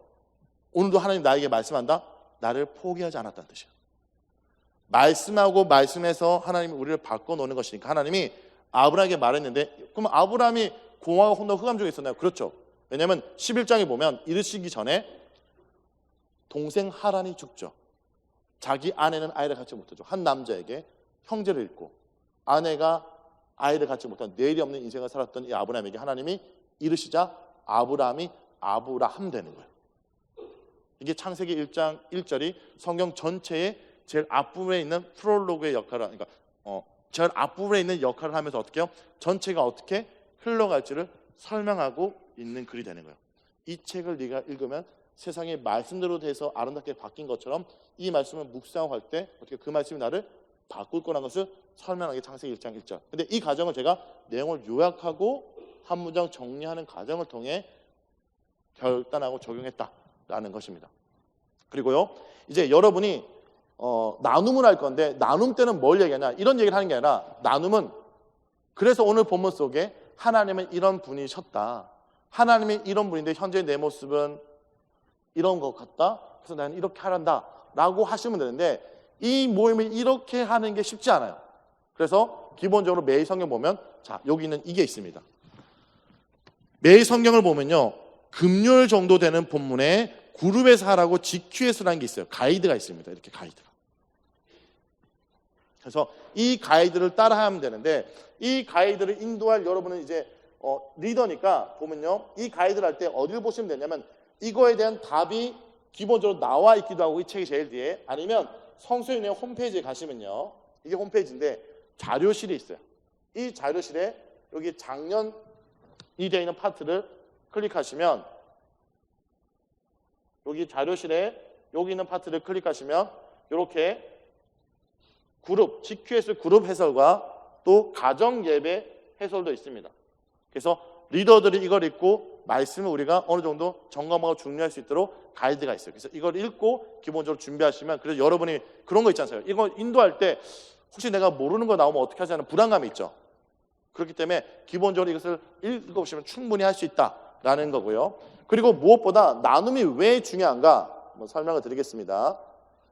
오늘도 하나님 나에게 말씀한다? 나를 포기하지 않았다는 뜻이에요. 말씀하고 말씀해서 하나님이 우리를 바꿔놓는 것이니까 하나님이 아브라함에게 말했는데 그럼 아브라함이 공허하고 혼돈하고 흑암 중에 있었나요? 그렇죠. 왜냐하면 11장에 보면 이르시기 전에 동생 하란이 죽죠. 자기 아내는 아이를 갖지 못하죠. 한 남자에게 형제를 잃고 아내가 아이를 갖지 못한 내일이 없는 인생을 살았던 이 아브라함에게 하나님이 이르시자 아브라함이 아브라함 되는 거예요. 이게 창세기 1장 1절이 성경 전체의 제일 앞부분에 있는 프롤로그의 역할을 그러니까 제일 앞부분에 있는 역할을 하면서 어떻게 해요? 전체가 어떻게 흘러갈지를 설명하고 있는 글이 되는 거예요. 이 책을 네가 읽으면 세상이 말씀대로 돼서 아름답게 바뀐 것처럼 이 말씀을 묵상할 때 어떻게 그 말씀이 나를 바꿀 거라는 것을 설명하게 창세기 1장 1절. 근데 이 과정을 제가 내용을 요약하고 한 문장 정리하는 과정을 통해 결단하고 적용했다라는 것입니다. 그리고요, 이제 여러분이 나눔을 할 건데 나눔 때는 뭘 얘기하냐? 이런 얘기를 하는 게 아니라 나눔은 그래서 오늘 본문 속에 하나님은 이런 분이셨다. 하나님이 이런 분인데 현재 내 모습은 이런 것 같다. 그래서 나는 이렇게 하란다. 라고 하시면 되는데 이 모임을 이렇게 하는 게 쉽지 않아요. 그래서 기본적으로 매일 성경 보면 자 여기는 이게 있습니다. 매일 성경을 보면요. 금요일 정도 되는 본문에 그룹에서 하라고 GQS라는 게 있어요. 가이드가 있습니다. 이렇게 가이드가. 그래서 이 가이드를 따라하면 되는데 이 가이드를 인도할 여러분은 이제 리더니까 보면요. 이 가이드를 할 때 어디를 보시면 되냐면 이거에 대한 답이 기본적으로 나와 있기도 하고 이 책이 제일 뒤에 아니면 성수연의 홈페이지에 가시면요. 이게 홈페이지인데 자료실이 있어요. 이 자료실에 여기 작년이 되어 있는 파트를 클릭하시면 여기 자료실에 여기 있는 파트를 클릭하시면 이렇게 그룹, GQS 그룹 해설과 또 가정 예배 해설도 있습니다. 그래서 리더들이 이걸 읽고 말씀을 우리가 어느 정도 점검하고 중요할 수 있도록 가이드가 있어요. 그래서 이걸 읽고 기본적으로 준비하시면, 그래서 여러분이 그런 거 있지 않습니까? 이거 인도할 때 혹시 내가 모르는 거 나오면 어떻게 하지 하는 불안감이 있죠. 그렇기 때문에 기본적으로 이것을 읽어보시면 충분히 할 수 있다라는 거고요. 그리고 무엇보다 나눔이 왜 중요한가 한번 설명을 드리겠습니다.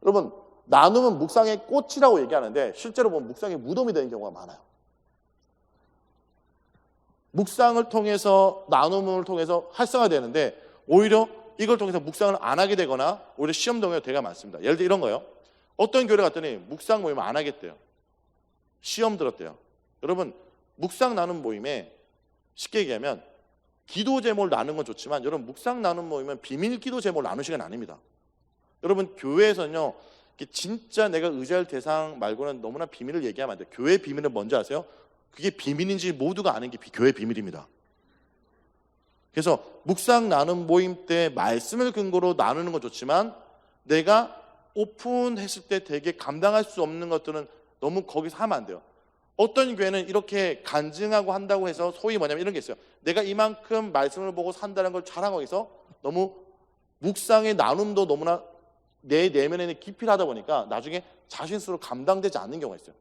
여러분, 나눔은 묵상의 꽃이라고 얘기하는데 실제로 보면 묵상의 무덤이 되는 경우가 많아요. 묵상을 통해서, 나눔을 통해서 활성화되는데 오히려 이걸 통해서 묵상을 안 하게 되거나 오히려 시험 동요가 되게 많습니다. 예를 들어 이런 거요. 어떤 교회 갔더니 묵상 모임 안 하겠대요. 시험 들었대요. 여러분, 묵상 나눔 모임에 쉽게 얘기하면 기도 제목을 나누는 건 좋지만, 여러분 묵상 나눔 모임은 비밀 기도 제목을 나누는 시간 아닙니다. 여러분 교회에서는요, 진짜 내가 의지할 대상 말고는 너무나 비밀을 얘기하면 안 돼요. 교회 비밀은 뭔지 아세요? 그게 비밀인지 모두가 아는 게 교회 비밀입니다. 그래서 묵상 나눔 모임 때 말씀을 근거로 나누는 건 좋지만, 내가 오픈했을 때 되게 감당할 수 없는 것들은 너무 거기서 하면 안 돼요. 어떤 교회는 이렇게 간증하고 한다고 해서 소위 뭐냐면 이런 게 있어요. 내가 이만큼 말씀을 보고 산다는 걸 자랑하고 해서 너무 묵상의 나눔도 너무나 내 내면에는 깊이를 하다 보니까 나중에 자신 스스로 감당되지 않는 경우가 있어요.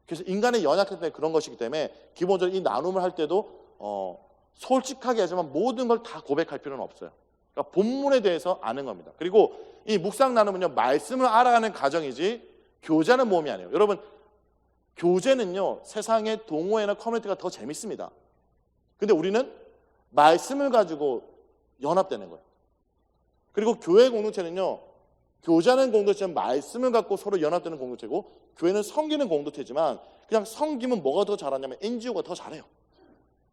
그래서 인간의 연약함 때문에 그런 것이기 때문에 기본적으로 이 나눔을 할 때도 솔직하게 하지만 모든 걸 다 고백할 필요는 없어요. 그러니까 본문에 대해서 아는 겁니다. 그리고 이 묵상 나눔은요, 말씀을 알아가는 과정이지 교제하는 모험이 아니에요. 여러분, 교제는요, 세상의 동호회나 커뮤니티가 더 재밌습니다. 근데 우리는 말씀을 가지고 연합되는 거예요. 그리고 교회 공동체는요, 교제하는 공동체는 말씀을 갖고 서로 연합되는 공동체고, 교회는 섬기는 공동체지만 그냥 섬기면 뭐가 더 잘하냐면 NGO가 더 잘해요.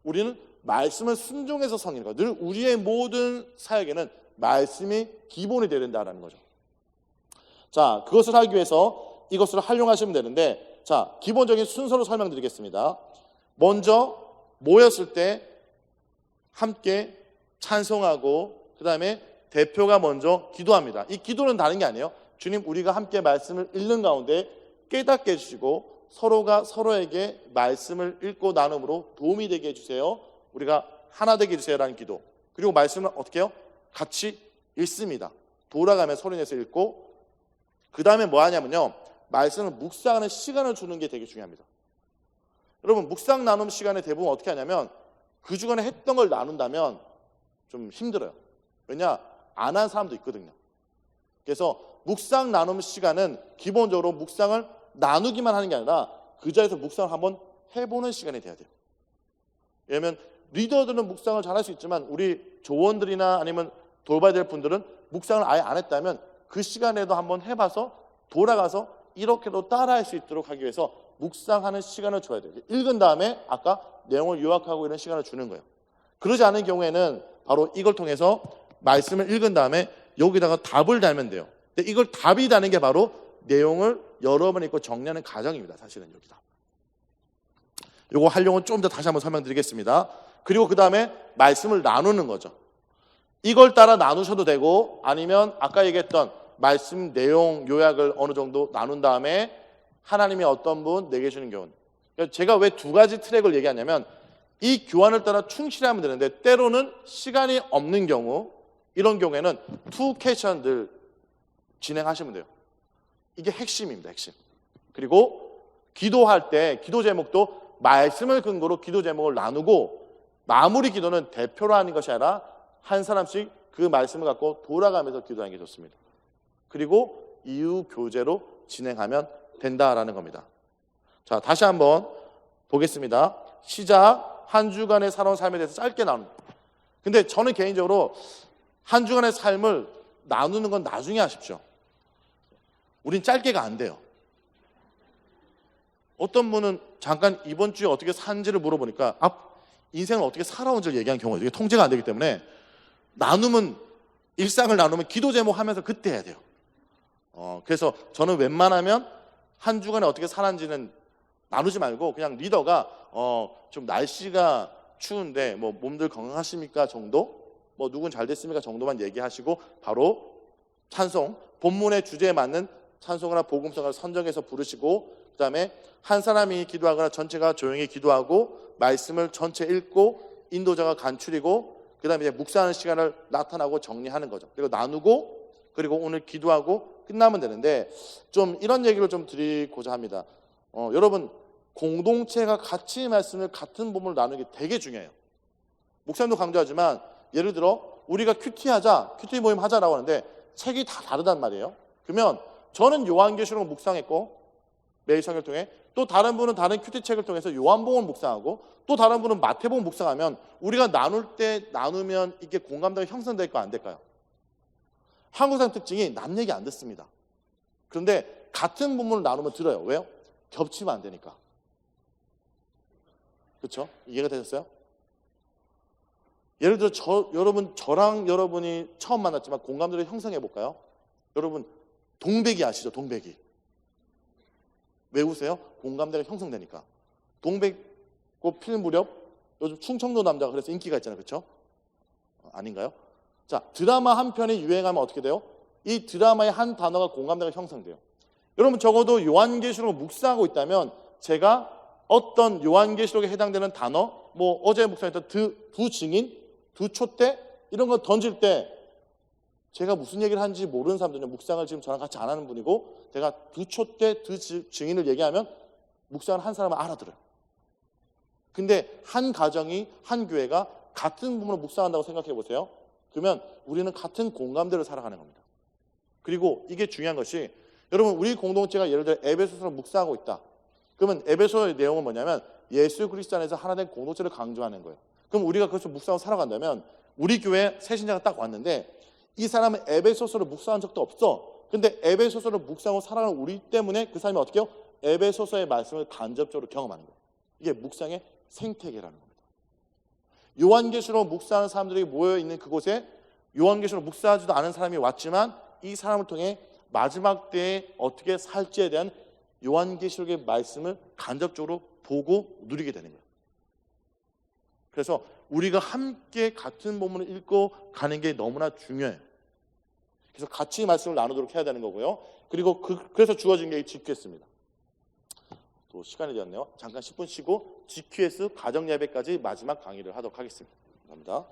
우리는 말씀을 순종해서 섬기는 거예요. 늘 우리의 모든 사역에는 말씀이 기본이 되어야 된다는 거죠. 자, 그것을 하기 위해서 이것을 활용하시면 되는데, 자, 기본적인 순서로 설명드리겠습니다. 먼저 모였을 때 함께 찬송하고 그 다음에 대표가 먼저 기도합니다. 이 기도는 다른 게 아니에요. 주님, 우리가 함께 말씀을 읽는 가운데 깨닫게 해주시고 서로가 서로에게 말씀을 읽고 나눔으로 도움이 되게 해주세요. 우리가 하나 되게 해주세요라는 기도. 그리고 말씀을 어떻게 해요? 같이 읽습니다. 돌아가며 소리내서 읽고, 그 다음에 뭐 하냐면요, 말씀을 묵상하는 시간을 주는 게 되게 중요합니다. 여러분, 묵상 나눔 시간에 대부분 어떻게 하냐면 그 주간에 했던 걸 나눈다면 좀 힘들어요. 왜냐? 안 한 사람도 있거든요. 그래서 묵상 나눔 시간은 기본적으로 묵상을 나누기만 하는 게 아니라 그 자리에서 묵상을 한번 해보는 시간이 돼야 돼요. 왜냐하면 리더들은 묵상을 잘 할 수 있지만 우리 조원들이나 아니면 돌봐야 될 분들은 묵상을 아예 안 했다면 그 시간에도 한번 해봐서 돌아가서 이렇게도 따라할 수 있도록 하기 위해서 묵상하는 시간을 줘야 돼요. 읽은 다음에 아까 내용을 요약하고 이런 시간을 주는 거예요. 그러지 않은 경우에는 바로 이걸 통해서 말씀을 읽은 다음에 여기다가 답을 달면 돼요. 근데 이걸 답이 다는 게 바로 내용을 여러 번 읽고 정리하는 과정입니다. 사실은 여기다. 이거 활용은 좀 더 다시 한번 설명드리겠습니다. 그리고 그 다음에 말씀을 나누는 거죠. 이걸 따라 나누셔도 되고, 아니면 아까 얘기했던 말씀 내용 요약을 어느 정도 나눈 다음에 하나님이 어떤 분 내게 주는 교훈. 제가 왜 두 가지 트랙을 얘기하냐면, 이 교환을 따라 충실히 하면 되는데 때로는 시간이 없는 경우, 이런 경우에는 투 캐션들 진행하시면 돼요. 이게 핵심입니다. 핵심. 그리고 기도할 때 기도 제목도 말씀을 근거로 기도 제목을 나누고, 마무리 기도는 대표로 하는 것이 아니라 한 사람씩 그 말씀을 갖고 돌아가면서 기도하는 게 좋습니다. 그리고 이후 교제로 진행하면 된다라는 겁니다. 자, 다시 한번 보겠습니다. 시작. 한 주간의 살아온 삶에 대해서 짧게 나눕니다. 근데 저는 개인적으로 한 주간의 삶을 나누는 건 나중에 하십시오. 우린 짧게가 안 돼요. 어떤 분은 잠깐 이번 주에 어떻게 산지를 물어보니까 인생을 어떻게 살아온지를 얘기한 경우가 이게 통제가 안 되기 때문에 나눔은, 일상을 나누면 기도 제목 하면서 그때 해야 돼요. 그래서 저는 웬만하면 한 주간에 어떻게 살았는지는 나누지 말고 그냥 리더가 좀 날씨가 추운데 뭐 몸들 건강하십니까 정도, 뭐 누군 잘 됐습니까 정도만 얘기하시고 바로 찬송, 본문의 주제에 맞는 찬송이나 복음성을 선정해서 부르시고, 그 다음에 한 사람이 기도하거나 전체가 조용히 기도하고 말씀을 전체 읽고 인도자가 간추리고, 그 다음에 이제 묵상하는 시간을 나타나고 정리하는 거죠. 그리고 나누고, 그리고 오늘 기도하고 끝나면 되는데, 좀 이런 얘기를 좀 드리고자 합니다. 여러분, 공동체가 같이 말씀을 같은 본문을 나누는 게 되게 중요해요. 목사님도 강조하지만 예를 들어 우리가 큐티 모임 하자라고 하는데 책이 다 다르단 말이에요. 그러면 저는 요한계시록을 묵상했고 매일 성경을 통해, 또 다른 분은 다른 큐티 책을 통해서 요한복음을 묵상하고, 또 다른 분은 마태복음 묵상하면 우리가 나누면 이게 공감대가 형성될 거 안 될까요? 한국 사람 특징이 남 얘기 안 듣습니다. 그런데 같은 본문을 나누면 들어요. 왜요? 겹치면 안 되니까. 그렇죠? 이해가 되셨어요? 예를 들어 저랑 여러분이 처음 만났지만 공감대를 형성해 볼까요? 여러분 동백이 아시죠? 동백이. 왜 우세요? 공감대가 형성되니까. 동백꽃 필 무렵, 요즘 충청도 남자가 그래서 인기가 있잖아요. 그렇죠? 아닌가요? 자, 드라마 한 편이 유행하면 어떻게 돼요? 이 드라마의 한 단어가 공감대가 형성돼요. 여러분 적어도 요한계시록을 묵상하고 있다면 제가 어떤 요한계시록에 해당되는 단어, 뭐 어제 묵상했던 두 증인, 두 촛대 이런 거 던질 때 제가 무슨 얘기를 하는지 모르는 사람들은 묵상을 지금 저랑 같이 안 하는 분이고, 제가 두 촛대, 두 증인을 얘기하면 묵상을 한 사람은 알아들어요. 근데 한 가정이, 한 교회가 같은 부분을 묵상한다고 생각해 보세요. 그러면 우리는 같은 공감대로 살아가는 겁니다. 그리고 이게 중요한 것이, 여러분 우리 공동체가 예를 들어 에베소서를 묵상하고 있다. 그러면 에베소의 내용은 뭐냐면 예수 그리스도 안에서 하나 된 공동체를 강조하는 거예요. 그럼 우리가 그것을 묵상하고 살아간다면, 우리 교회 새신자가 딱 왔는데 이 사람은 에베소서를 묵상한 적도 없어. 근데 에베소서를 묵상하고 살아가는 우리 때문에 그 사람이 어떻게 해요? 에베소서의 말씀을 간접적으로 경험하는 거예요. 이게 묵상의 생태계라는 겁니다. 요한계시록 묵상하는 사람들이 모여있는 그곳에 요한계시록 묵상하지도 않은 사람이 왔지만 이 사람을 통해 마지막 때에 어떻게 살지에 대한 요한계시록의 말씀을 간접적으로 보고 누리게 되는 거예요. 그래서 우리가 함께 같은 본문을 읽고 가는 게 너무나 중요해요. 그래서 같이 말씀을 나누도록 해야 되는 거고요. 그리고 그래서 주어진 게 GQS입니다. 또 시간이 되었네요. 잠깐 10분 쉬고 GQS 가정예배까지 마지막 강의를 하도록 하겠습니다. 감사합니다.